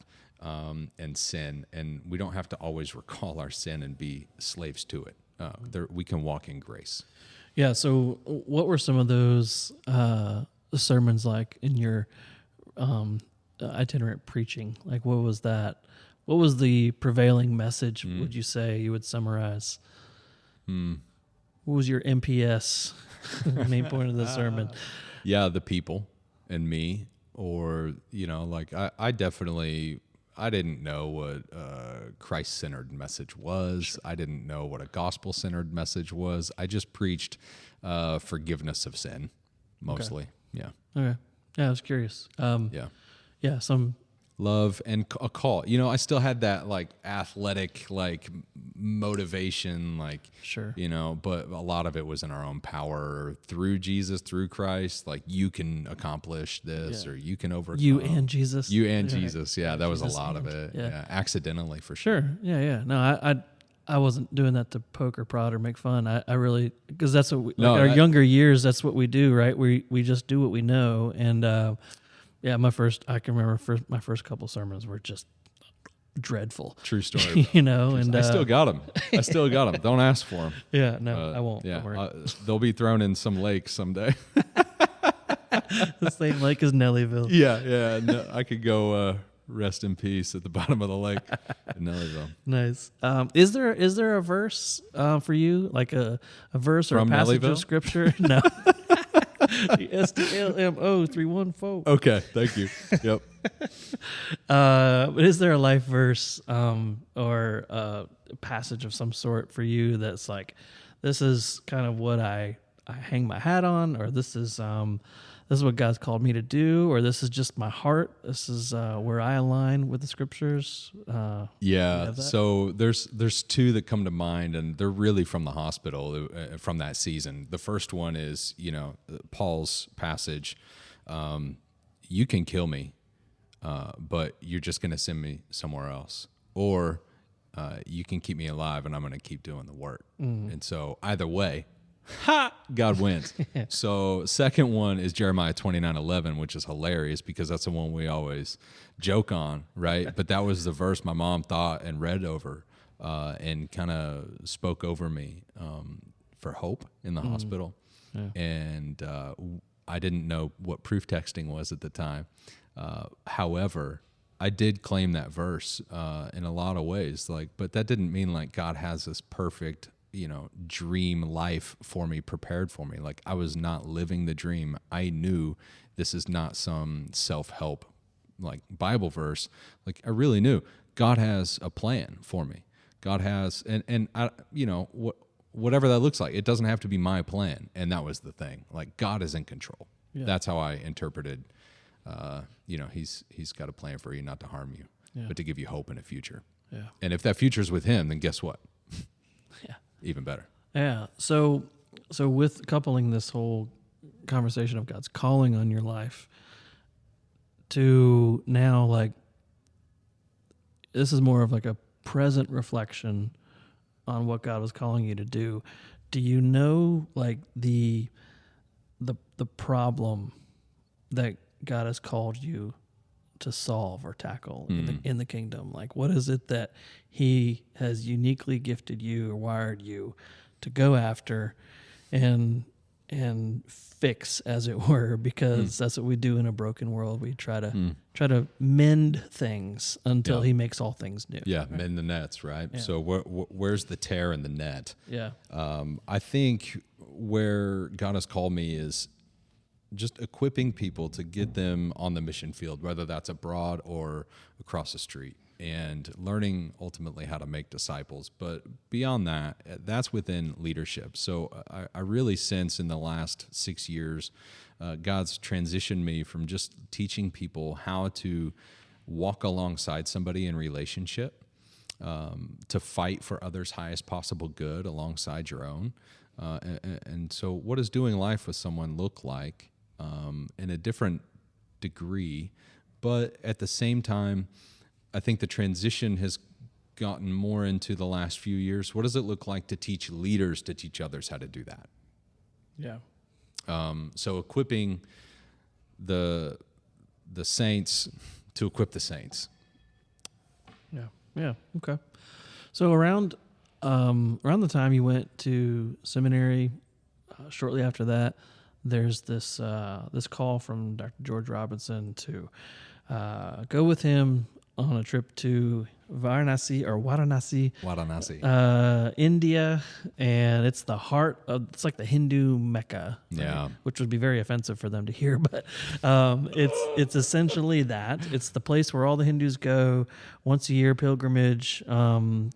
And sin, and we don't have to always recall our sin and be slaves to it. We can walk in grace. Yeah, so what were some of those sermons like in your itinerant preaching? Like, what was that? What was the prevailing message, would you say you would summarize? What was your MPS, main point of the sermon? Yeah, the people and me, or, like I definitely... I didn't know what a Christ-centered message was. I didn't know what a gospel-centered message was. I just preached forgiveness of sin, mostly. Okay. Yeah. Okay. Yeah, I was curious. Yeah, some love and a call. I still had that like athletic, like motivation, like, Sure. but a lot of it was in our own power through Jesus, through Christ. Like, you can accomplish this, or you can overcome. You and Jesus. Jesus. Yeah, that was Jesus a lot of it. yeah. Yeah, accidentally for sure. Sure. Yeah. No, I wasn't doing that to poke or prod or make fun. I really, because that's what our younger years, that's what we do, right? We just do what we know. And yeah, I can remember my first couple sermons were just dreadful. True story. And I still got them. Don't ask for them. Yeah, no, I won't. Yeah, Don't worry. they'll be thrown in some lake someday. The same lake as Nellyville. Yeah. No, I could go rest in peace at the bottom of the lake in Nellyville. Nice. Is there a verse for you, like a verse or From a passage Nellyville? of scripture? No. STLMO 314. Okay, thank you. Yep. But is there a life verse or a passage of some sort for you that's like, this is kind of what I hang my hat on, or this is what God's called me to do, or this is just my heart. This is where I align with the scriptures. Yeah. So there's two that come to mind, and they're really from the hospital, from that season. The first one is, Paul's passage. You can kill me, but you're just going to send me somewhere else, or you can keep me alive, and I'm going to keep doing the work. And so either way, God wins. So second one is Jeremiah 29:11, which is hilarious because that's the one we always joke on, right? But that was the verse my mom thought and read over and kind of spoke over me for hope in the hospital. Yeah. And I didn't know what proof texting was at the time. However, I did claim that verse in a lot of ways, but that didn't mean like God has this perfect dream life for me, prepared for me. Like, I was not living the dream. I knew this is not some self-help like Bible verse. Like, I really knew God has a plan for me. God has, and I, whatever that looks like, it doesn't have to be my plan. And that was the thing. Like, God is in control. Yeah. That's how I interpreted, he's got a plan for you, not to harm you, but to give you hope in a future. Yeah. And if that future's with him, then guess what? Yeah. Even better. Yeah. So with coupling this whole conversation of God's calling on your life to now, like, this is more of like a present reflection on what God was calling you to do. Do you know, like, the problem that God has called you to solve or tackle in the kingdom? Like, what is it that he has uniquely gifted you or wired you to go after and fix, as it were, because that's what we do in a broken world. We try to mend things until he makes all things new. Yeah, right? Mend the nets, right? Yeah. So where's the tear in the net? Yeah. I think where God has called me is just equipping people to get them on the mission field, whether that's abroad or across the street, and learning ultimately how to make disciples. But beyond that, that's within leadership. So I really sense in the last 6 years, God's transitioned me from just teaching people how to walk alongside somebody in relationship, to fight for others' highest possible good alongside your own. And so what does doing life with someone look like? In a different degree, but at the same time, I think the transition has gotten more into the last few years. What does it look like to teach leaders to teach others how to do that? Yeah. So equipping the saints to equip the saints. Yeah. Okay. So around the time you went to seminary, shortly after that, there's this call from Dr. George Robinson to go with him on a trip to Varanasi, India, and it's the heart of, it's like the Hindu Mecca, right? Which would be very offensive for them to hear, but it's essentially that. It's the place where all the Hindus go once a year, pilgrimage, and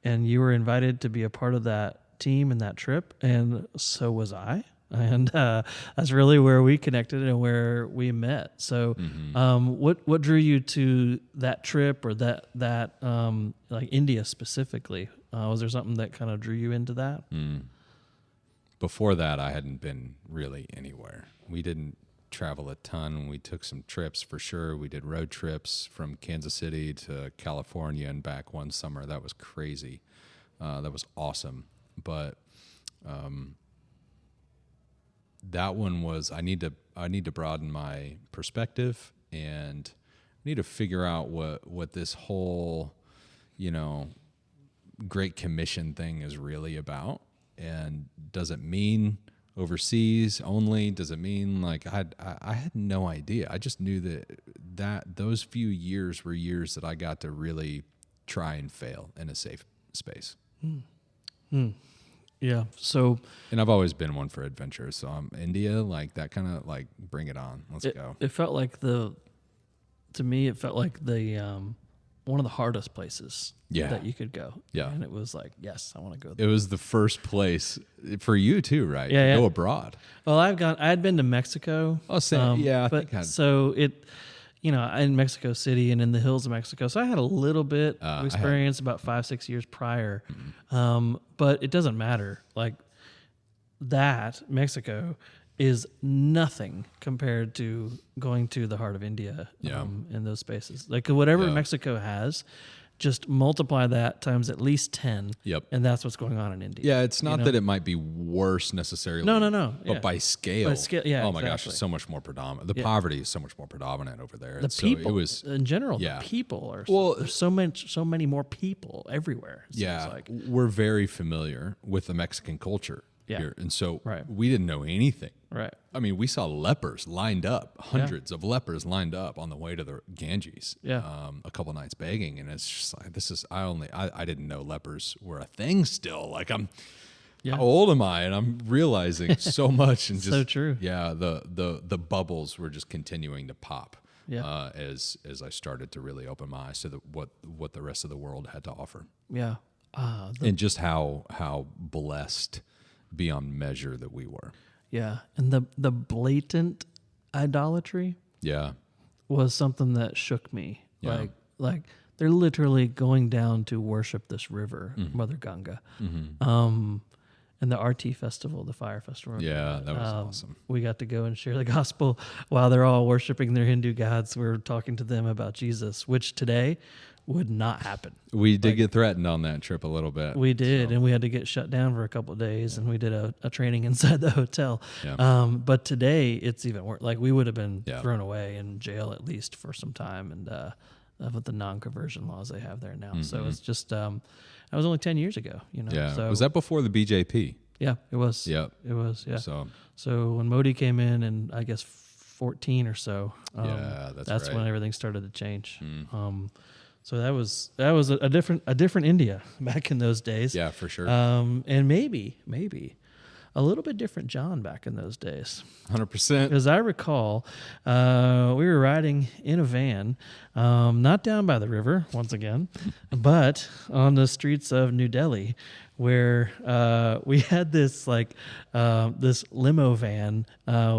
you were invited to be a part of that team and that trip, and so was I. and that's really where we connected and where we met. So, what drew you to that trip or that like India specifically? Was there something that kind of drew you into that? Before that, I hadn't been really anywhere. We didn't travel a ton. We took some trips for sure. We did road trips from Kansas City to California and back one summer. That was crazy. That was awesome. But that one was, I need to broaden my perspective, and I need to figure out what this whole, Great Commission thing is really about. And does it mean overseas only? Does it mean like I had no idea. I just knew that those few years were years that I got to really try and fail in a safe space. Yeah. So, and I've always been one for adventure. So India, like that kind of like bring it on. Let's go. It felt like to me, it felt like one of the hardest places that you could go. Yeah. And it was like, yes, I want to go there. It was the first place for you too, right? Yeah. Go abroad. Well, I had been to Mexico. Oh, same. Yeah. So in Mexico City and in the hills of Mexico. So I had a little bit of experience about 5-6 years prior. But it doesn't matter. Like that Mexico is nothing compared to going to the heart of India in those spaces. Like whatever Mexico has, just multiply that times at least 10. Yep. And that's what's going on in India. Yeah, it's not that it might be worse necessarily. No. But by scale. Oh my gosh, it's so much more predominant. The poverty is so much more predominant over there. People, in general, the people are. There's so many more people everywhere. We're very familiar with the Mexican culture here, and so we didn't know anything. Right. I mean, we saw lepers lined up, hundreds of lepers lined up on the way to the Ganges. Yeah. A couple nights begging, and it's just like I didn't know lepers were a thing still. Like how old am I? And I'm realizing so much, and just so true. Yeah, the bubbles were just continuing to pop. Yeah. As I started to really open my eyes to what the rest of the world had to offer. Yeah. And just how blessed beyond measure that we were. Yeah, and the blatant idolatry was something that shook me. Yeah. Like they're literally going down to worship this river, Mother Ganga. And the RT festival, the fire festival. Yeah, that was awesome. We got to go and share the gospel while they're all worshiping their Hindu gods. We were talking to them about Jesus, which today would not happen. We did get threatened on that trip a little bit. We did, and we had to get shut down for a couple of days, and we did a training inside the hotel. Yeah. But today, it's even worse. Like, we would have been thrown away in jail at least for some time, and with the non-conversion laws they have there now. So it's just, that was only 10 years ago, Yeah. So, was that before the BJP? Yeah, it was. Yep. It was, yeah. So when Modi came in I guess 14 or so, that's right. when everything started to change. So that was a different India back in those days. Yeah, for sure. And maybe a little bit different John back in those days. 100%. As I recall, we were riding in a van, not down by the river once again, but on the streets of New Delhi, where we had this this limo van,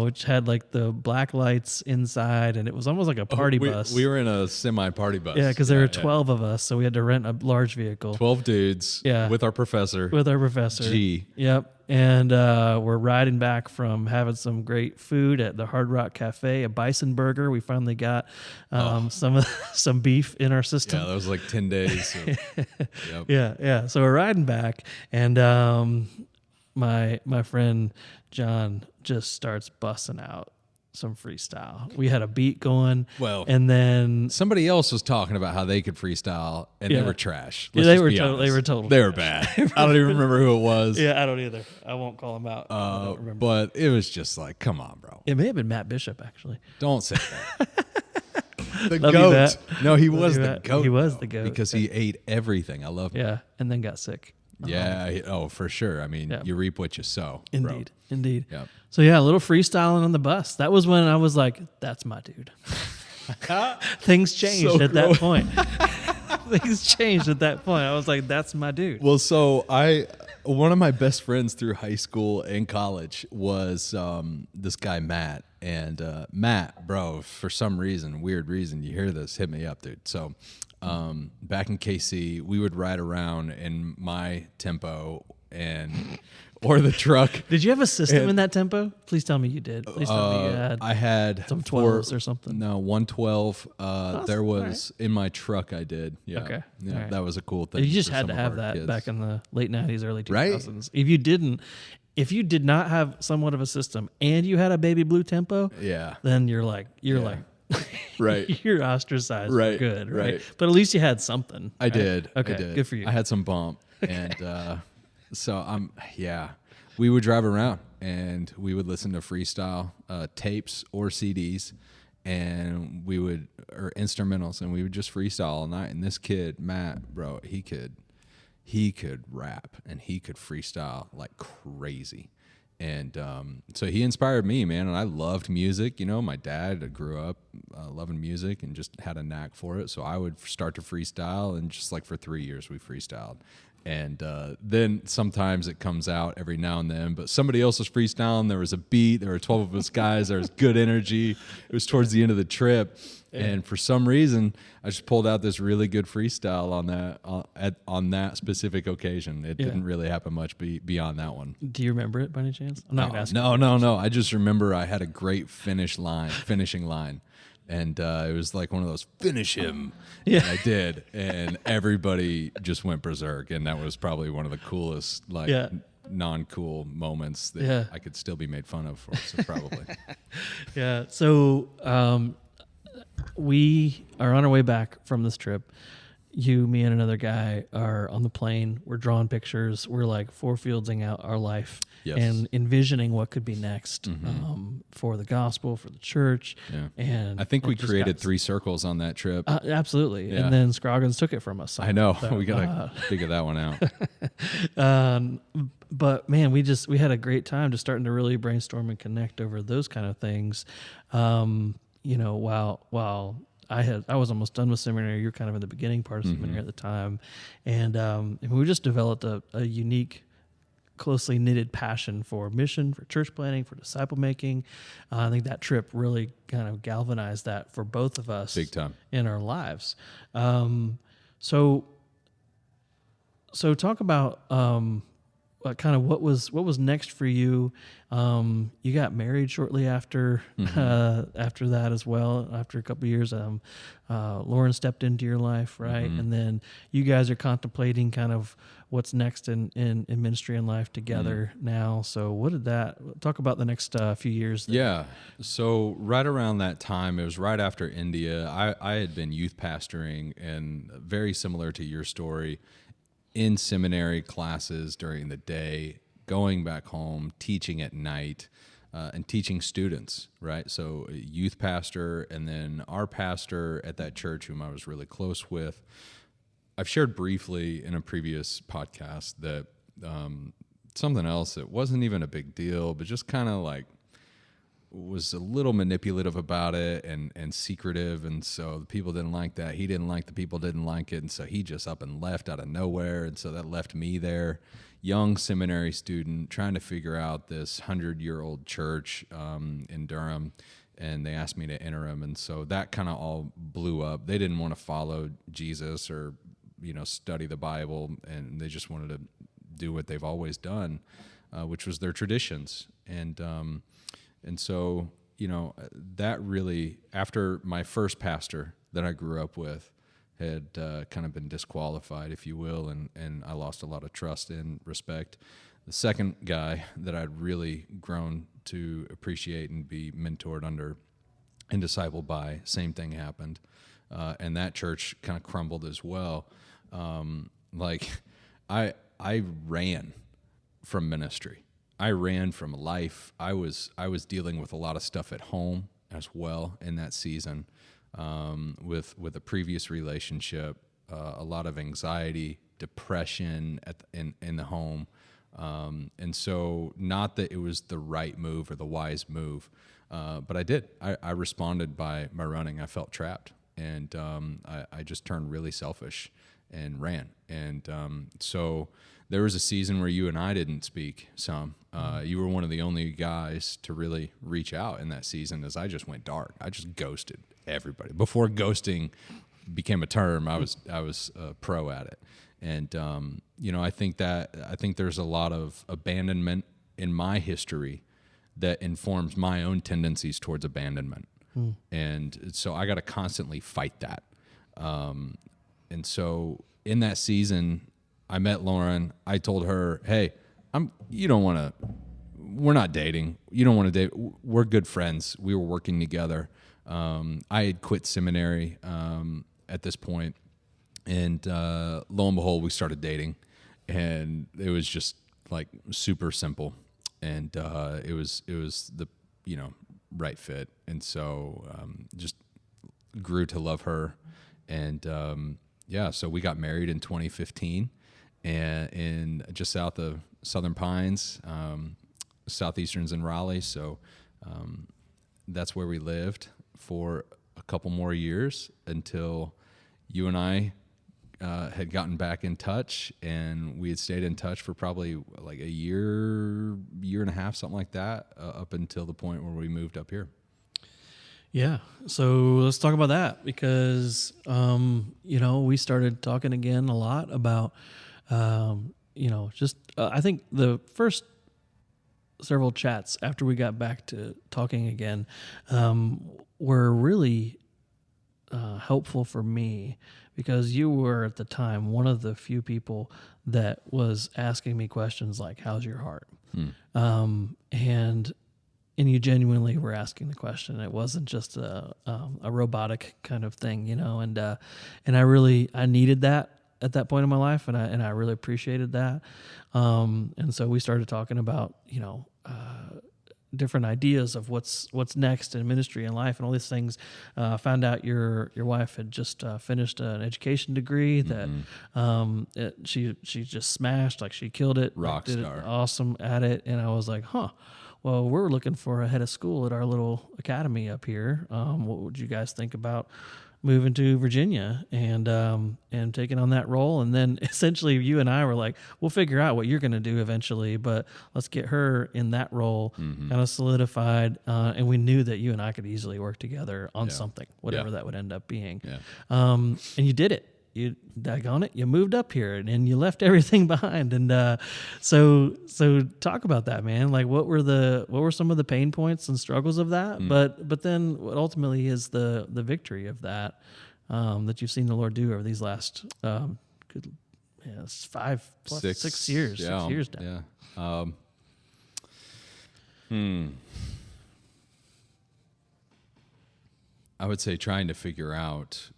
which had like the black lights inside, and it was almost like a party bus. We were in a semi-party bus. Yeah, because there were 12 of us, so we had to rent a large vehicle. 12 dudes. Yeah. With our professor. G. Yep. And we're riding back from having some great food at the Hard Rock Cafe, a bison burger. We finally got some beef in our system. Yeah, that was like 10 days. Yep. Yeah. So we're riding back, and my friend John just starts busting out some freestyle. We had a beat going. Well, and then somebody else was talking about how they could freestyle, and they were trash. They were total. They were bad. I don't even remember who it was. Yeah, I don't either. I won't call him out. I don't remember. But it was just like, come on, bro. It may have been Matt Bishop, actually. Don't say that. The Love goat. No, he was the goat. He was the goat because he ate everything. I love him. Yeah, and then got sick. Yeah. For sure. I mean, you reap what you sow. Indeed. Bro. Indeed. Yep. So yeah, a little freestyling on the bus. That was when I was like, "That's my dude." Things changed at that point. Things changed at that point. I was like, "That's my dude." Well, so I One of my best friends through high school and college was this guy, Matt. And Matt, bro, for some reason, weird reason, you hear this, hit me up, dude. So back in KC, we would ride around in my tempo or the truck. Did you have a system in that tempo? Please tell me you did. Please tell me you had. I had some 12s or something. No, 112. There was in my truck. I did. Yeah. Okay. Yeah, right. that was a cool thing. You just for had some to of have our that kids. back in the late 90s, early 2000s. Right? If you did not have somewhat of a system and you had a baby blue tempo, Yeah. then you're like Right. you're ostracized. Right. Good. Right? Right. But at least you had something. I right? did. Okay. I did. Good for you. I had some bump, and so we would drive around and we would listen to freestyle tapes or CDs, and or instrumentals, and we would just freestyle all night. And this kid, Matt, bro, he could rap and he could freestyle like crazy. And so he inspired me, man. And I loved music. You know, my dad grew up loving music and just had a knack for it. So I would start to freestyle, and just like for 3 years we freestyled. And then sometimes it comes out every now and then, but somebody else was freestyling. There was a beat. There were 12 of us guys. There was good energy. It was towards the end of the trip. Yeah. And for some reason, I just pulled out this really good freestyle on that specific occasion. It didn't really happen much beyond that one. Do you remember it by any chance? I'm not going to ask. No. I just remember I had a great finishing line. And it was like one of those, finish him. Yeah. And I did. And everybody just went berserk. And that was probably one of the coolest, non-cool moments that I could still be made fun of for. So probably. Yeah. So we are on our way back from this trip. You, me, and another guy are on the plane. We're drawing pictures. We're like forefielding out our life and envisioning what could be next for the gospel, for the church. Yeah. And I think we created 3 circles on that trip. Absolutely. Yeah. And then Scroggins took it from us. I know. So, we got to figure that one out. But man, we had a great time just starting to really brainstorm and connect over those kind of things. While I was almost done with seminary. You're kind of in the beginning part of seminary at the time. And we just developed a unique, closely knitted passion for mission, for church planting, for disciple making. I think that trip really kind of galvanized that for both of us. Big time. In our lives. So talk about kind of what was next for you. You got married shortly after that as well. After a couple of years, Lauren stepped into your life, right? And then you guys are contemplating kind of what's next in ministry and life together now. So talk about the next few years. Yeah. So right around that time, it was right after India, I had been youth pastoring, and very similar to your story, in seminary classes during the day, going back home, teaching at night, and teaching students, right? So a youth pastor, and then our pastor at that church, whom I was really close with. I've shared briefly in a previous podcast that something else that wasn't even a big deal, but just kind of like was a little manipulative about it and secretive, and so the people didn't like that. He didn't like the people didn't like it, and so he just up and left out of nowhere, and so that left me there, young seminary student, trying to figure out this 100-year-old church in Durham, and they asked me to enter them, and so that kind of all blew up. They didn't want to follow Jesus or study the Bible, and they just wanted to do what they've always done, which was their traditions. And so, that really, after my first pastor that I grew up with had kind of been disqualified, if you will, and I lost a lot of trust and respect. The second guy that I'd really grown to appreciate and be mentored under and discipled by, same thing happened. And that church kind of crumbled as well. I ran from ministry. I ran from life. I was dealing with a lot of stuff at home as well in that season, with a previous relationship, a lot of anxiety, depression in the home, and so not that it was the right move or the wise move, but I did. I responded by my running. I felt trapped, and I just turned really selfish. and ran. And so there was a season where you and I didn't speak some. You were one of the only guys to really reach out in that season, as I just went dark. I just ghosted everybody. Before ghosting became a term, I was a pro at it. And I think there's a lot of abandonment in my history that informs my own tendencies towards abandonment. And so I got to constantly fight that. And so in that season, I met Lauren. I told her, "Hey, we're not dating. You don't want to date. We're good friends. We were working together." I had quit seminary at this point, and lo and behold, we started dating, and it was just like super simple, and it was the right fit, and so just grew to love her, and so we got married in 2015, and in just south of Southern Pines, Southeastern's in Raleigh, so that's where we lived for a couple more years until you and I had gotten back in touch, and we had stayed in touch for probably like a year and a half, something like that, up until the point where we moved up here. Yeah. So let's talk about that, because, we started talking again a lot about, I think the first several chats after we got back to talking again were really helpful for me, because you were at the time one of the few people that was asking me questions like, "How's your heart?" And you genuinely were asking the question. It wasn't just a robotic kind of thing, And I needed that at that point in my life, and I really appreciated that. And so we started talking about different ideas of what's next in ministry and life and all these things. Found out your wife had just finished an education degree that she just smashed, like she killed it, rock did star, awesome at it. And I was like, well, we're looking for a head of school at our little academy up here. What would you guys think about moving to Virginia and taking on that role? And then essentially you and I were like, we'll figure out what you're going to do eventually, but let's get her in that role kind of solidified. And we knew that you and I could easily work together on something, whatever that would end up being. Yeah. And you did it. You daggone it, you moved up here and you left everything behind. And so talk about that, man. Like what were some of the pain points and struggles of that? But then what ultimately is the victory of that that you've seen the Lord do over these last 6 years. Yeah, 6 years now. Yeah. I would say trying to figure out,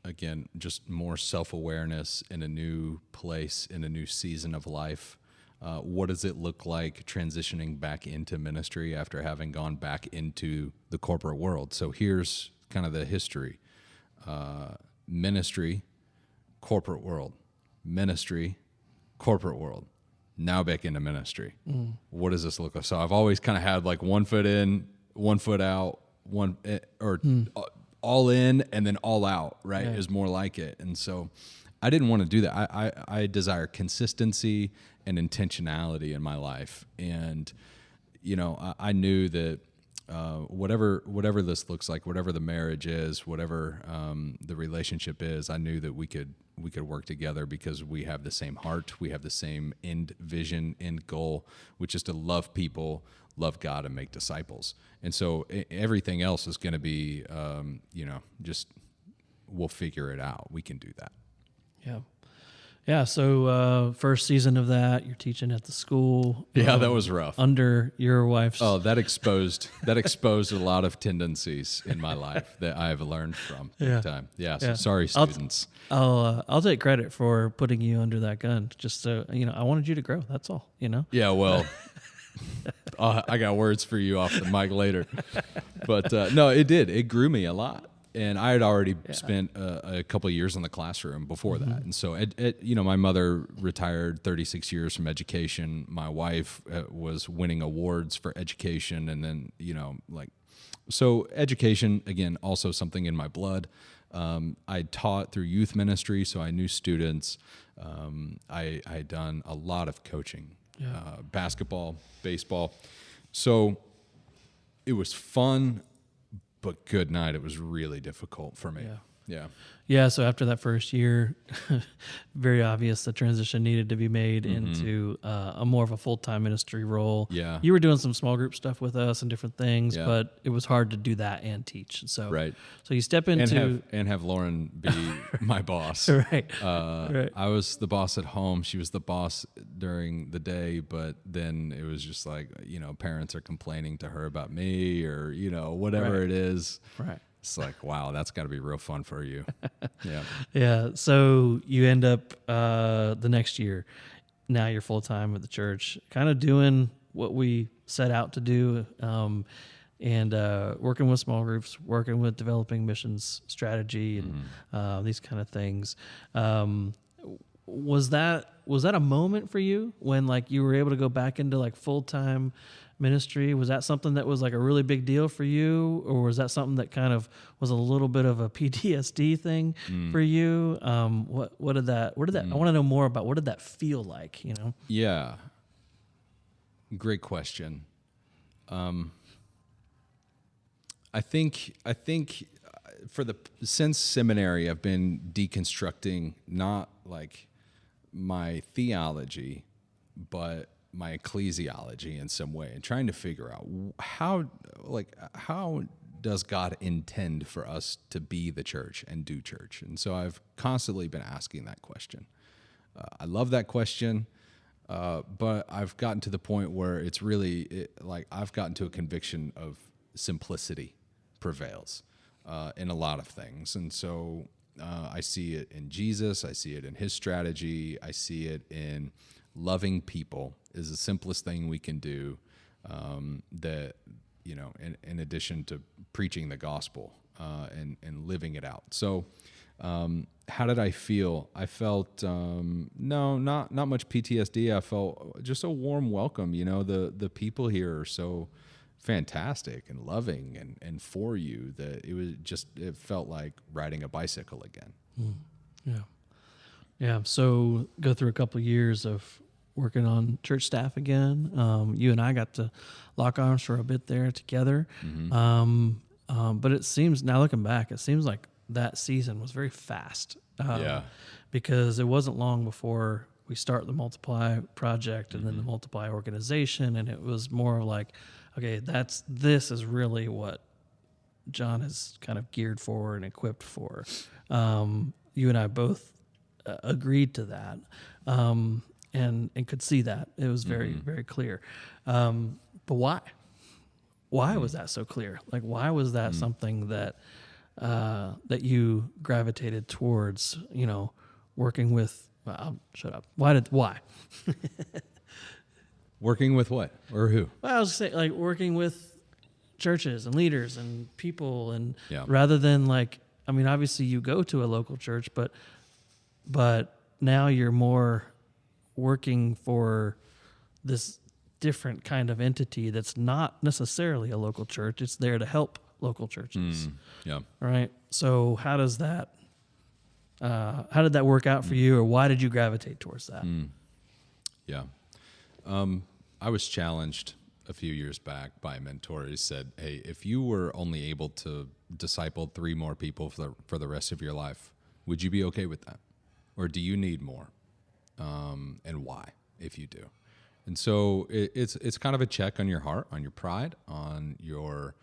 again, just more self-awareness in a new place, in a new season of life. What does it look like transitioning back into ministry after having gone back into the corporate world? So here's kind of the history. Ministry, corporate world. Ministry, corporate world. Now back into ministry. What does this look like? So I've always kind of had like 1 foot in, 1 foot out, all in and then all out, right? Is more like it. And so I didn't want to do that. I desire consistency and intentionality in my life. And, I knew that whatever this looks like, whatever the marriage is, whatever the relationship is, I knew that we could work together because we have the same heart, we have the same end vision, end goal, which is to love people, love God, and make disciples. And so everything else is going to be, just we'll figure it out. We can do that. Yeah. Yeah, so first season of that, you're teaching at the school. Yeah, that was rough. Under your wife's... Oh, that exposed a lot of tendencies in my life that I have learned from big time. Yeah, so sorry, students. I'll take credit for putting you under that gun. Just so, I wanted you to grow, that's all, Yeah, well... I got words for you off the mic later. But no, it did. It grew me a lot. And I had already spent a couple of years in the classroom before that. And so, my mother retired 36 years from education. My wife was winning awards for education. And then, so education, again, also something in my blood. I taught through youth ministry, so I knew students. I had done a lot of coaching, basketball, baseball. So it was fun, but good night. It was really difficult for me. Yeah, so after that first year, very obvious the transition needed to be made into a more of a full-time ministry role. Yeah. You were doing some small group stuff with us and different things, Yeah. but it was hard to do that and teach. So, Right. So you step into... And have Lauren be my boss. Right. I was the boss at home. She was the boss during the day, but then it was just like, parents are complaining to her about me or, whatever it is. Right. It's like, wow, that's got to be real fun for you. Yeah. Yeah. So you end up the next year. Now you're full time at the church, kind of doing what we set out to do, and working with small groups, working with developing missions strategy, and these kind of things. Was that a moment for you when like you were able to go back into like full time ministry? Was that something that was like a really big deal for you, or was that something that kind of was a little bit of a PTSD thing for you? What did that I want to know more about what did that feel like, Yeah. Great question. I think since seminary, I've been deconstructing not like my theology, but my ecclesiology in some way, and trying to figure out how does God intend for us to be the church and do church? And so I've constantly been asking that question. I love that question, but I've gotten to the point where it's really I've gotten to a conviction of simplicity prevails in a lot of things. And so I see it in Jesus. I see it in his strategy. I see it in loving people is the simplest thing we can do, that, in addition to preaching the gospel and living it out. So how did I feel? I felt, not much PTSD. I felt just a warm welcome. The people here are so fantastic and loving and for you that it felt like riding a bicycle again. Yeah. So go through a couple of years of working on church staff again. You and I got to lock arms for a bit there together. But it seems, now looking back, it seems like that season was very fast. Because it wasn't long before we start the Multiply project and then the Multiply organization. And it was more like, okay, this is really what John is kind of geared for and equipped for. You and I both agreed to that, and could see that. It was very, very clear. But why? Why was that so clear? Like, why was that something that that you gravitated towards? Working with. Shut up. Why? Working with what or who? Well, I was saying, like, working with churches and leaders and people, and Yeah. rather than obviously you go to a local church, but now you're more working for this different kind of entity that's not necessarily a local church. It's there to help local churches. Yeah. Right. So how did that work out for you, or why did you gravitate towards that? Yeah. I was challenged a few years back by a mentor who said, hey, if you were only able to disciple 3 more people for the rest of your life, would you be okay with that? Or do you need more? And why, if you do? And so it's kind of a check on your heart, on your pride, on your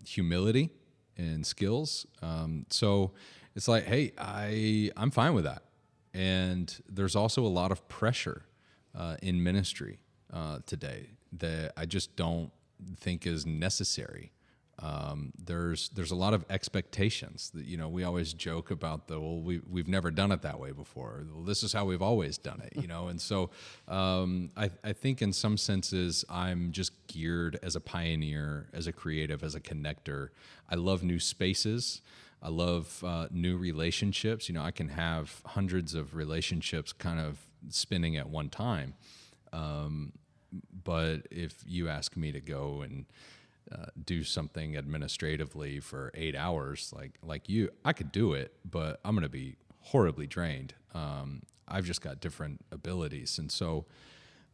humility and skills. So it's like, hey, I'm fine with that. And there's also a lot of pressure in ministry today that I just don't think is necessary. There's a lot of expectations that, we always joke about we've never done it that way before. Well, this is how we've always done it, and so I think in some senses I'm just geared as a pioneer, as a creative, as a connector. I love new spaces. I love new relationships. I can have hundreds of relationships kind of spinning at one time. But if you ask me to go and do something administratively for 8 hours, like you, I could do it, but I'm going to be horribly drained. I've just got different abilities. And so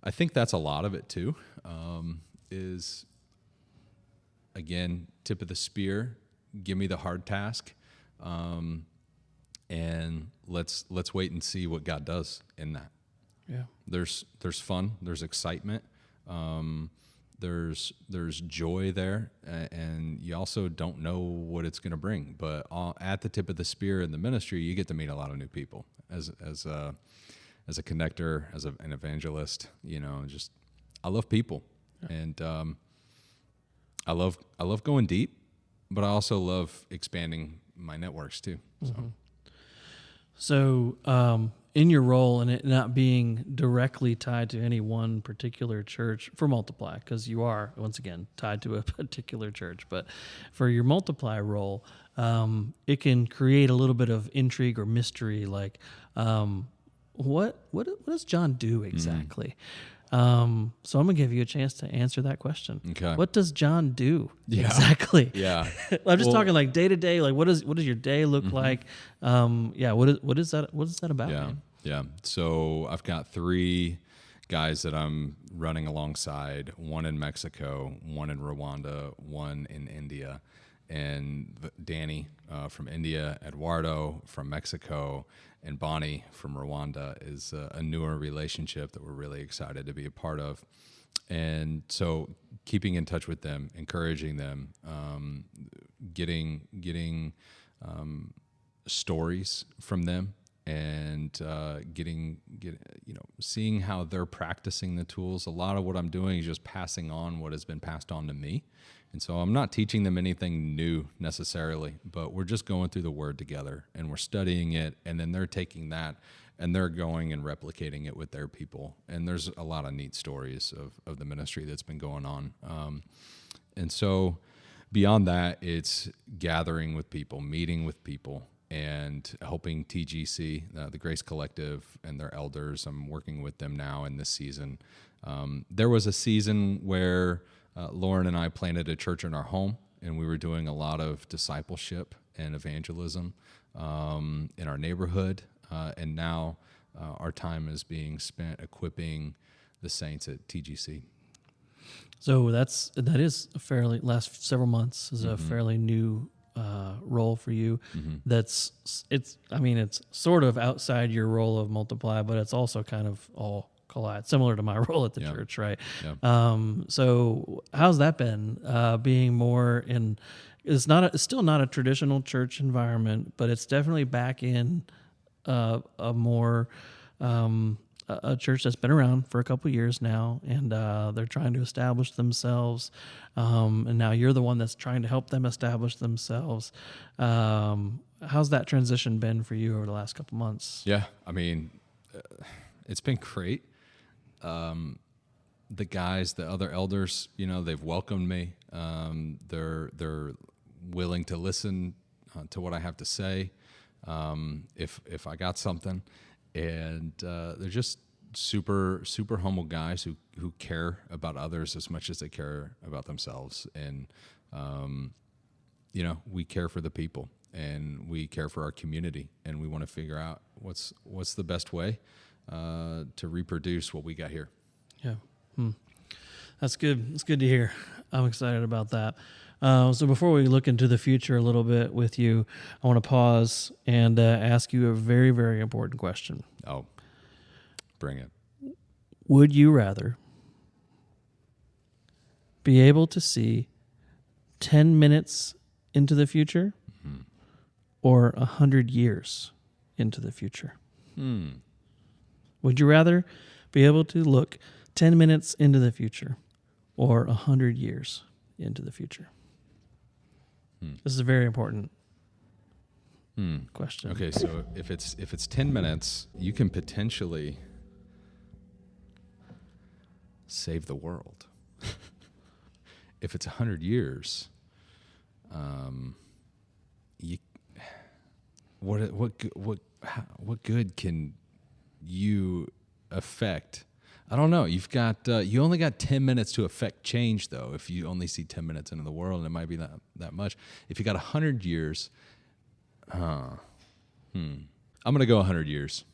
I think that's a lot of it too, is, again, tip of the spear, give me the hard task, and let's wait and see what God does in that. Yeah. There's fun, there's excitement, there's joy there, and you also don't know what it's going to bring. But at the tip of the spear in the ministry, you get to meet a lot of new people as a connector, as an evangelist. Just I love people, and I love going deep, but I also love expanding my networks too. So. Mm-hmm. So, in your role and it not being directly tied to any one particular church for Multiply, because you are, once again, tied to a particular church, but for your Multiply role, it can create a little bit of intrigue or mystery, like what does John do exactly? So I'm going to give you a chance to answer that question. Okay. What does John do exactly? Yeah. I'm just talking like day to day, like what does your day look like? What is that about? Yeah. Man? Yeah. So I've got 3 guys that I'm running alongside, one in Mexico, one in Rwanda, one in India. And Danny from India, Eduardo from Mexico, and Bonnie from Rwanda is a newer relationship that we're really excited to be a part of. And so keeping in touch with them, encouraging them, getting stories from them, and seeing how they're practicing the tools. A lot of what I'm doing is just passing on what has been passed on to me. And so I'm not teaching them anything new necessarily, but we're just going through the Word together, and we're studying it, and then they're taking that and they're going and replicating it with their people. And there's a lot of neat stories of the ministry that's been going on. And so beyond that, it's gathering with people, meeting with people, and helping TGC, the Grace Collective, and their elders. I'm working with them now in this season. There was a season where Lauren and I planted a church in our home, and we were doing a lot of discipleship and evangelism in our neighborhood. And now our time is being spent equipping the saints at TGC. So that is a fairly last several months is a fairly new role for you. It's sort of outside your role of Multiply, but it's also kind of all collide, similar to my role at the church, right? Yeah. So how's that been? Being more in, it's still not a traditional church environment, but it's definitely back in a more a church that's been around for a couple of years now, and they're trying to establish themselves. And now you're the one that's trying to help them establish themselves. How's that transition been for you over the last couple months? Yeah, it's been great. The guys, the other elders, they've welcomed me. They're willing to listen to what I have to say, if I got something, and they're just super humble guys who care about others as much as they care about themselves. And we care for the people, and we care for our community, and we want to figure out what's the best way to reproduce what we got here. Yeah. That's good. It's good to hear. I'm excited about that. So before we look into the future a little bit with you, I want to pause and ask you a very, very important question. Oh, bring it. Would you rather be able to see 10 minutes into the future or 100 years into the future? Would you rather be able to look 10 minutes into the future or 100 years into the future? This is a very important question. Okay, so if it's 10 minutes, you can potentially save the world. If it's 100 years, what good can you affect I don't know. You've got you only got 10 minutes to affect change, though. If you only see 10 minutes into the world, and it might be that much. If you got 100 years, I'm gonna go 100 years.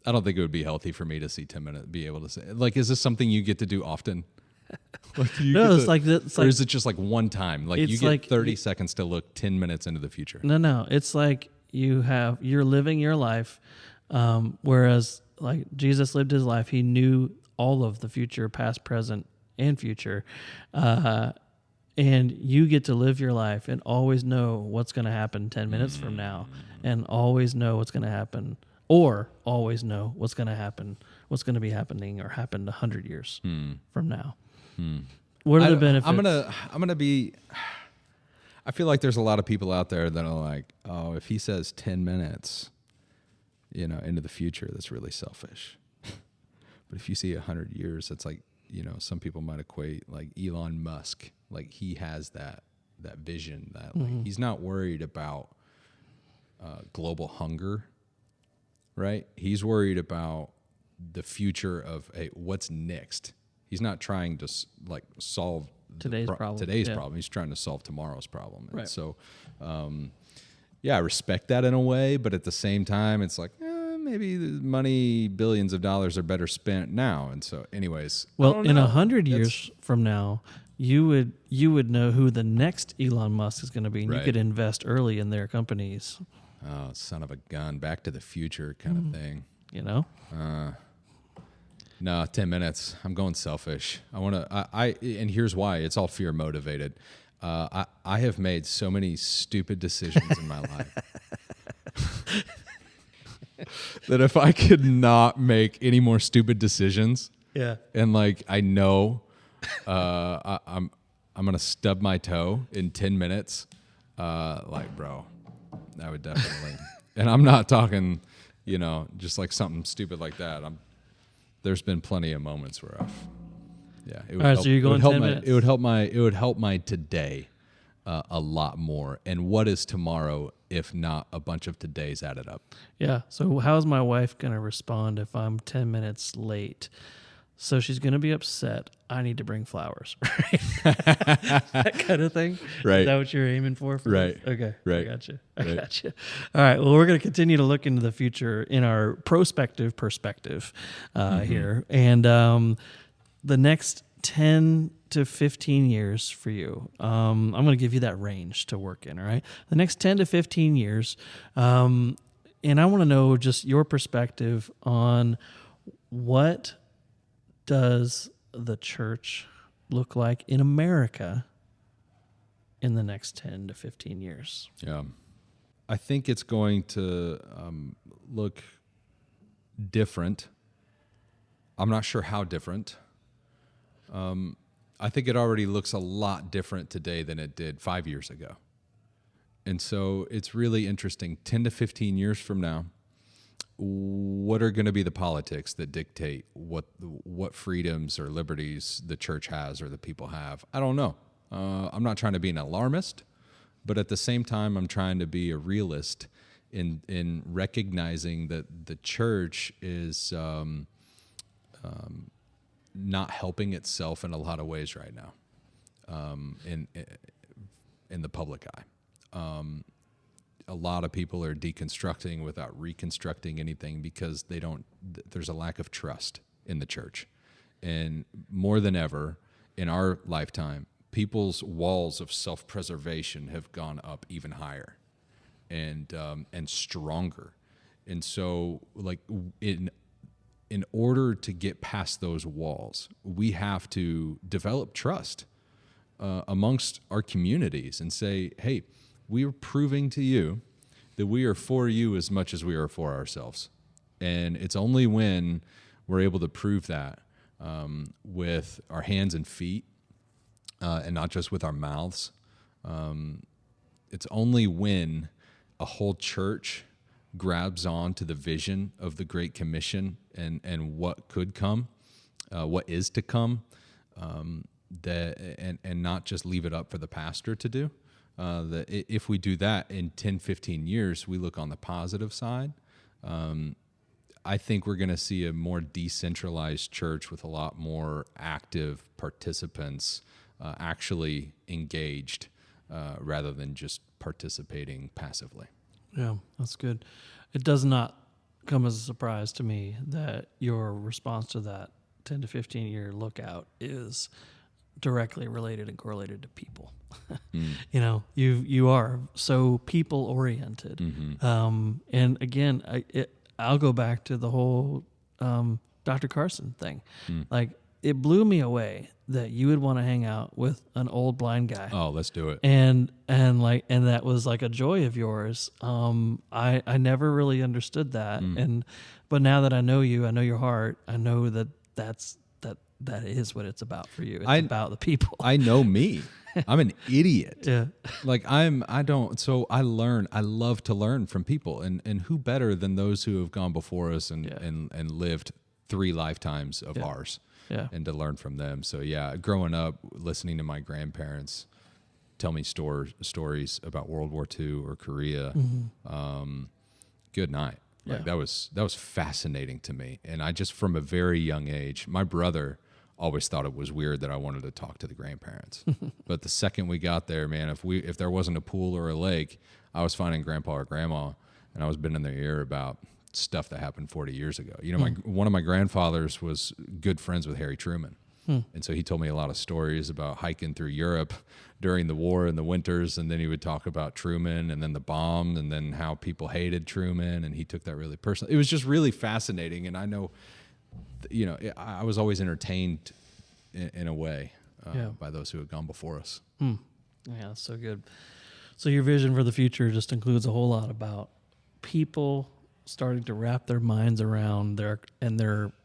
I don't think it would be healthy for me to see 10 minutes. Be able to say, like, is this something you get to do often? No, it's like or is it just like one time? Like you get 30 seconds to look 10 minutes into the future. No. It's like you're living your life, whereas like Jesus lived his life. He knew all of the future, past, present, and future. And you get to live your life and always know what's going to happen 10 minutes from now, and always know what's going to happen, or always know what's going to happen, what's going to be happening or happened 100 years from now. What are the benefits? I'm gonna be. I feel like there's a lot of people out there that are like, oh, if he says 10 minutes, into the future, that's really selfish. But if you see 100 years, it's like, some people might equate like Elon Musk, like he has that vision that like he's not worried about global hunger, right? He's worried about the future of what's next. He's not trying to like solve today's problem. Problem. He's trying to solve tomorrow's problem. And right. So, I respect that in a way, but at the same time, it's like maybe the money, billions of dollars are better spent now. And so, anyways, well, in 100 years from now, you would know who the next Elon Musk is going to be, and right. you could invest early in their companies. Oh, son of a gun! Back to the Future kind of thing. No, 10 minutes. I'm going selfish. I want to, and here's why. It's all fear motivated. I have made so many stupid decisions in my life that if I could not make any more stupid decisions, and like I know, I'm gonna stub my toe in 10 minutes. Like, bro, I would definitely. And I'm not talking, just like something stupid like that. There's been plenty of moments where it would All right, help, so you're going 10 minutes. It would help my today a lot more. And what is tomorrow if not a bunch of todays added up? Yeah. So how's my wife going to respond if I'm 10 minutes late? So she's going to be upset. I need to bring flowers, right? That kind of thing. Right. Is that what you're aiming for? Right. This? Okay. Right. I got you. All right. Well, we're going to continue to look into the future in our prospective perspective here. And the next 10 to 15 years for you, I'm going to give you that range to work in, all right? The next 10 to 15 years, and I want to know just your perspective on what does the church look like in America in the next 10 to 15 years? Yeah. I think it's going to look different. I'm not sure how different. I think it already looks a lot different today than it did 5 years ago. And so it's really interesting. 10 to 15 years from now, what are going to be the politics that dictate what freedoms or liberties the church has or the people have? I don't know. I'm not trying to be an alarmist, but at the same time, I'm trying to be a realist in recognizing that the church is not helping itself in a lot of ways right now in the public eye. A lot of people are deconstructing without reconstructing anything because there's a lack of trust in the church. And more than ever in our lifetime, people's walls of self-preservation have gone up even higher and stronger. And so like in order to get past those walls, we have to develop trust amongst our communities and say, hey, we are proving to you that we are for you as much as we are for ourselves. And it's only when we're able to prove that with our hands and feet and not just with our mouths. It's only when a whole church grabs on to the vision of the Great Commission and what could come, what is to come, and not just leave it up for the pastor to do. That if we do that in 10, 15 years, we look on the positive side. I think we're going to see a more decentralized church with a lot more active participants actually engaged rather than just participating passively. Yeah, that's good. It does not come as a surprise to me that your response to that 10 to 15 year lookout is directly related and correlated to people. You know, you are so people oriented. And again, I'll go back to the whole Dr. Carson thing. Like, it blew me away that you would want to hang out with an old blind guy. Oh, let's do it. And that was like a joy of yours. I never really understood that. But now that I know you, I know your heart, I know that that is what it's about for you. It's about the people. I know me. I'm an idiot. Yeah. Like I love to learn from people, and who better than those who have gone before us and lived 3 lifetimes of ours. Yeah. And to learn from them. So yeah, growing up, listening to my grandparents tell me stories about World War II or Korea, good night. Like that was fascinating to me. And I just, from a very young age, my brother always thought it was weird that I wanted to talk to the grandparents. But the second we got there, man, if there wasn't a pool or a lake, I was finding grandpa or grandma, and I was bending their ear about stuff that happened 40 years ago. You know, one of my grandfathers was good friends with Harry Truman. And so he told me a lot of stories about hiking through Europe during the war in the winters, and then he would talk about Truman and then the bomb and then how people hated Truman, and he took that really personally. It was just really fascinating, and I know, you know, I was always entertained in a way by those who had gone before us. Yeah, that's so good. So your vision for the future just includes a whole lot about people starting to wrap their minds around their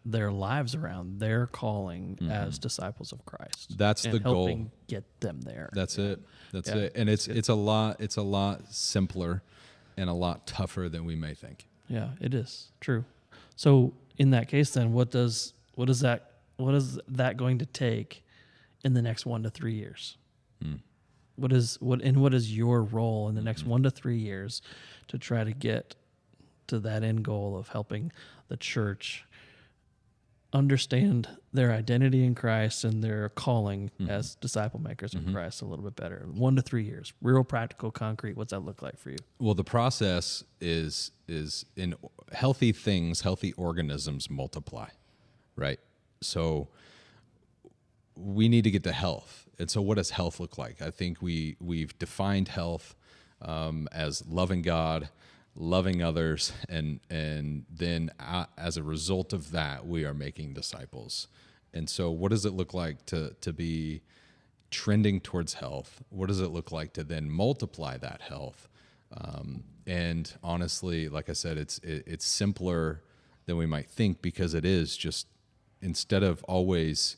lives around their calling as disciples of Christ. That's the goal. Helping get them there. That's it. That's it. And it's a lot simpler and a lot tougher than we may think. Yeah, it is. True. So in that case then, what is that going to take in the next 1 to 3 years? What is your role in the next 1 to 3 years to try to get to that end goal of helping the church understand their identity in Christ and their calling as disciple makers of Christ a little bit better? 1 to 3 years, real practical, concrete. What's that look like for you? Well, the process is in healthy things, healthy organisms multiply, right? So we need to get to health. And so what does health look like? I think we've defined health as loving God, loving others, and then as a result of that, we are making disciples. And so what does it look like to be trending towards health? What does it look like to then multiply that health? And honestly, like I said, it's simpler than we might think, because it is just, instead of always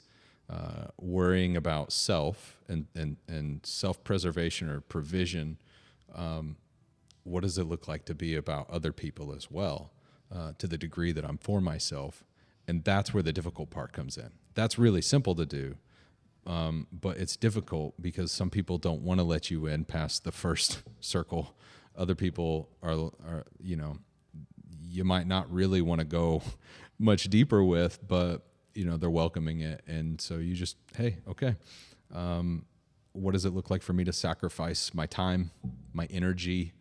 worrying about self and self-preservation or provision, what does it look like to be about other people as well, to the degree that I'm for myself? And that's where the difficult part comes in. That's really simple to do, but it's difficult because some people don't want to let you in past the first circle. Other people are you know, you might not really want to go much deeper with, but you know, they're welcoming it. And so you just, hey, okay, what does it look like for me to sacrifice my time, my energy?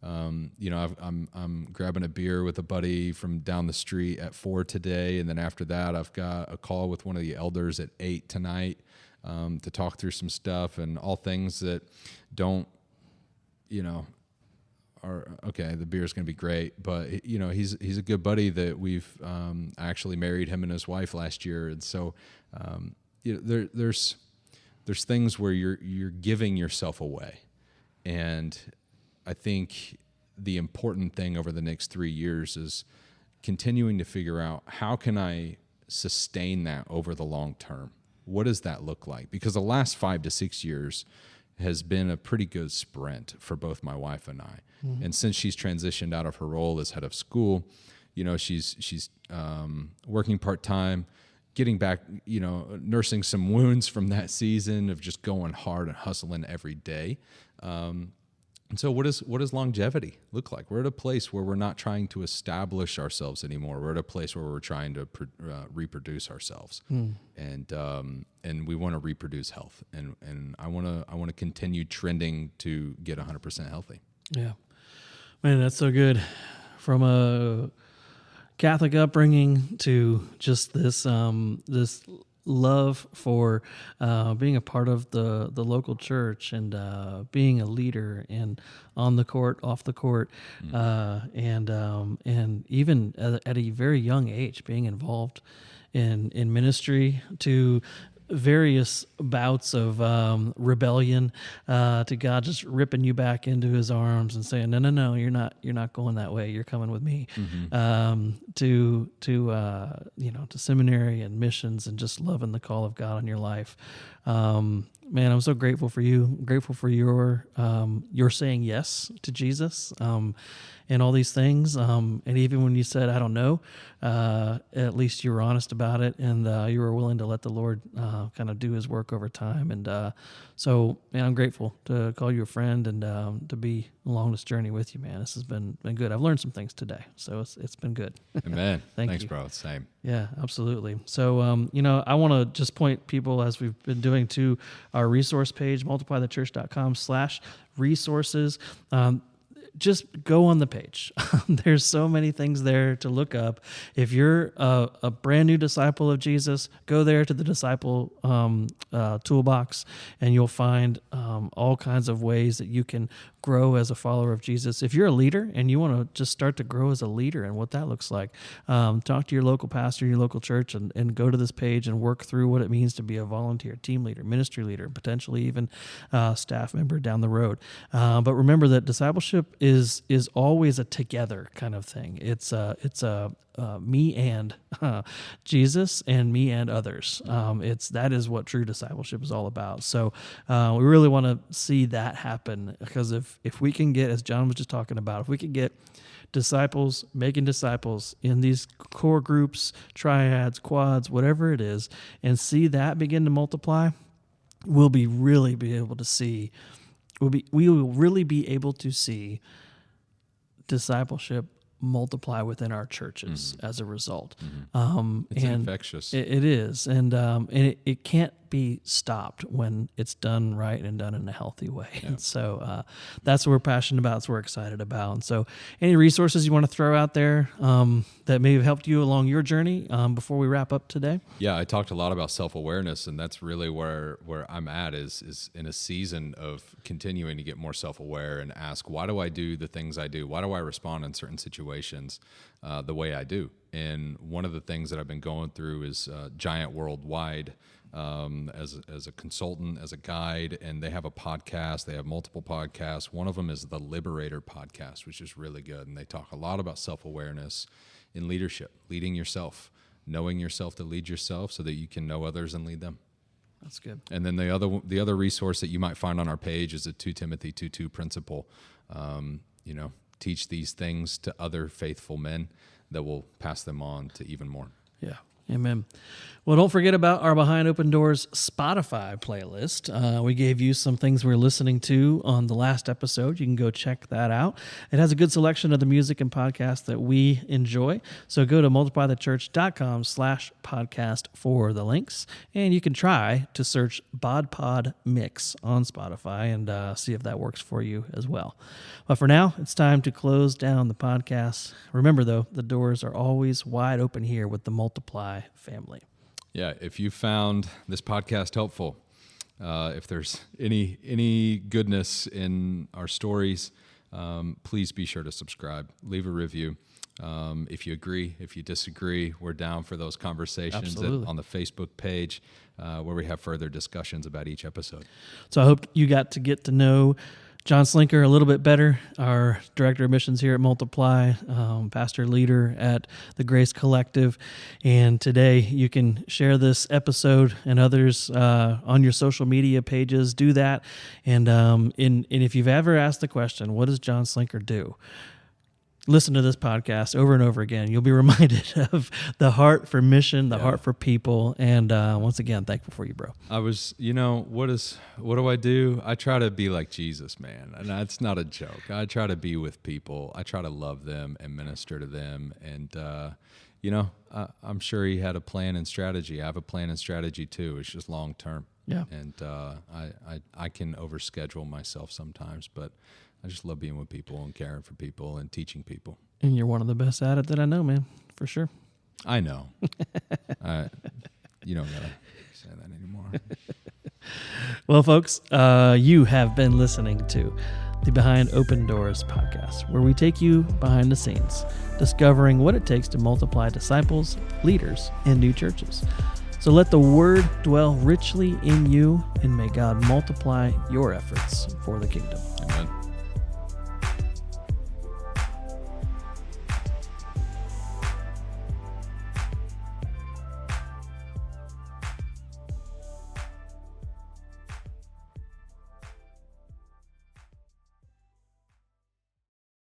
You know, I'm grabbing a beer with a buddy from down the street at 4 today, and then after that, I've got a call with one of the elders at 8 tonight to talk through some stuff, and all things that don't, you know, are okay. The beer's going to be great, but you know, he's a good buddy that we've actually married him and his wife last year, and so you know, there's things where you're giving yourself away, and I think the important thing over the next 3 years is continuing to figure out, how can I sustain that over the long term? What does that look like? Because the last 5 to 6 years has been a pretty good sprint for both my wife and I. And since she's transitioned out of her role as head of school, you know, she's working part-time, getting back, you know, nursing some wounds from that season of just going hard and hustling every day. And so what does longevity look like? We're at a place where we're not trying to establish ourselves anymore. We're at a place where we're trying to reproduce ourselves, and we want to reproduce health. And I want to continue trending to get 100% healthy. Yeah, man, that's so good. From a Catholic upbringing to just this this love for being a part of the local church and being a leader and on the court, off the court, and even at a very young age being involved in ministry, to various bouts of rebellion, to God just ripping you back into His arms and saying, no, you're not going that way. You're coming with me. To seminary and missions and just loving the call of God on your life. Man, I'm so grateful for you. I'm grateful for your saying yes to Jesus, and all these things. And even when you said, I don't know, at least you were honest about it, and you were willing to let the Lord kind of do His work over time. And so, man, I'm grateful to call you a friend and to be along this journey with you, man. This has been good. I've learned some things today, so it's been good. Amen. Thanks, bro. Same. Yeah, absolutely. So, I want to just point people, as we've been doing, to our resource page, multiplythechurch.com/resources. Just go on the page. There's so many things there to look up. If you're a brand new disciple of Jesus, go there to the disciple toolbox, and you'll find all kinds of ways that you can grow as a follower of Jesus. If you're a leader and you want to just start to grow as a leader and what that looks like, talk to your local pastor, your local church, and go to this page and work through what it means to be a volunteer, team leader, ministry leader, potentially even staff member down the road. But remember that discipleship is always a together kind of thing. It's a me and Jesus and me and others. That is what true discipleship is all about. So we really want to see that happen, because if we can get, as John was just talking about, if we can get disciples making disciples in these core groups, triads, quads, whatever it is, and see that begin to multiply, we will really be able to see discipleship multiply within our churches as a result. It's infectious. It is, and it can't be stopped when it's done right and done in a healthy way. Yeah. And so that's what we're passionate about. That's what we're excited about. And so, any resources you want to throw out there that may have helped you along your journey before we wrap up today? Yeah, I talked a lot about self-awareness, and that's really where I'm at is in a season of continuing to get more self-aware and ask, why do I do the things I do? Why do I respond in certain situations the way I do? And one of the things that I've been going through is Giant Worldwide, as a consultant, as a guide, and they have a podcast. They have multiple podcasts. One of them is the Liberator podcast, which is really good, and they talk a lot about self-awareness in leadership, leading yourself, knowing yourself to lead yourself so that you can know others and lead them. That's good. And then the other resource that you might find on our page is the 2 Timothy 2:2 principle. Teach these things to other faithful men that will pass them on to even more. Yeah. Amen. Well, don't forget about our Behind Open Doors Spotify playlist. We gave you some things we're listening to on the last episode. You can go check that out. It has a good selection of the music and podcasts that we enjoy. So go to multiplythechurch.com/podcast for the links. And you can try to search Bod Pod Mix on Spotify and see if that works for you as well. But for now, it's time to close down the podcast. Remember, though, the doors are always wide open here with the Multiply family. Yeah, if you found this podcast helpful, if there's any goodness in our stories, please be sure to subscribe, leave a review. If you agree, if you disagree, we're down for those conversations on the Facebook page where we have further discussions about each episode. So I hope you got to get to know John Slinker a little bit better, our director of missions here at Multiply, pastor leader at the Grace Collective. And today you can share this episode and others on your social media pages. Do that. And if you've ever asked the question, what does John Slinker do? listen to this podcast over and over again, you'll be reminded of the heart for mission, the heart for people. And once again, thankful for you, bro. I was, what do I do? I try to be like Jesus, man. And that's not a joke. I try to be with people. I try to love them and minister to them. And, I'm sure he had a plan and strategy. I have a plan and strategy too. It's just long term. Yeah. And I can overschedule myself sometimes, but I just love being with people and caring for people and teaching people. And you're one of the best at it that I know, man, for sure. I know. You don't got to say that anymore. Well, folks, you have been listening to the Behind Open Doors podcast, where we take you behind the scenes, discovering what it takes to multiply disciples, leaders, and new churches. So let the word dwell richly in you, and may God multiply your efforts for the kingdom. Amen.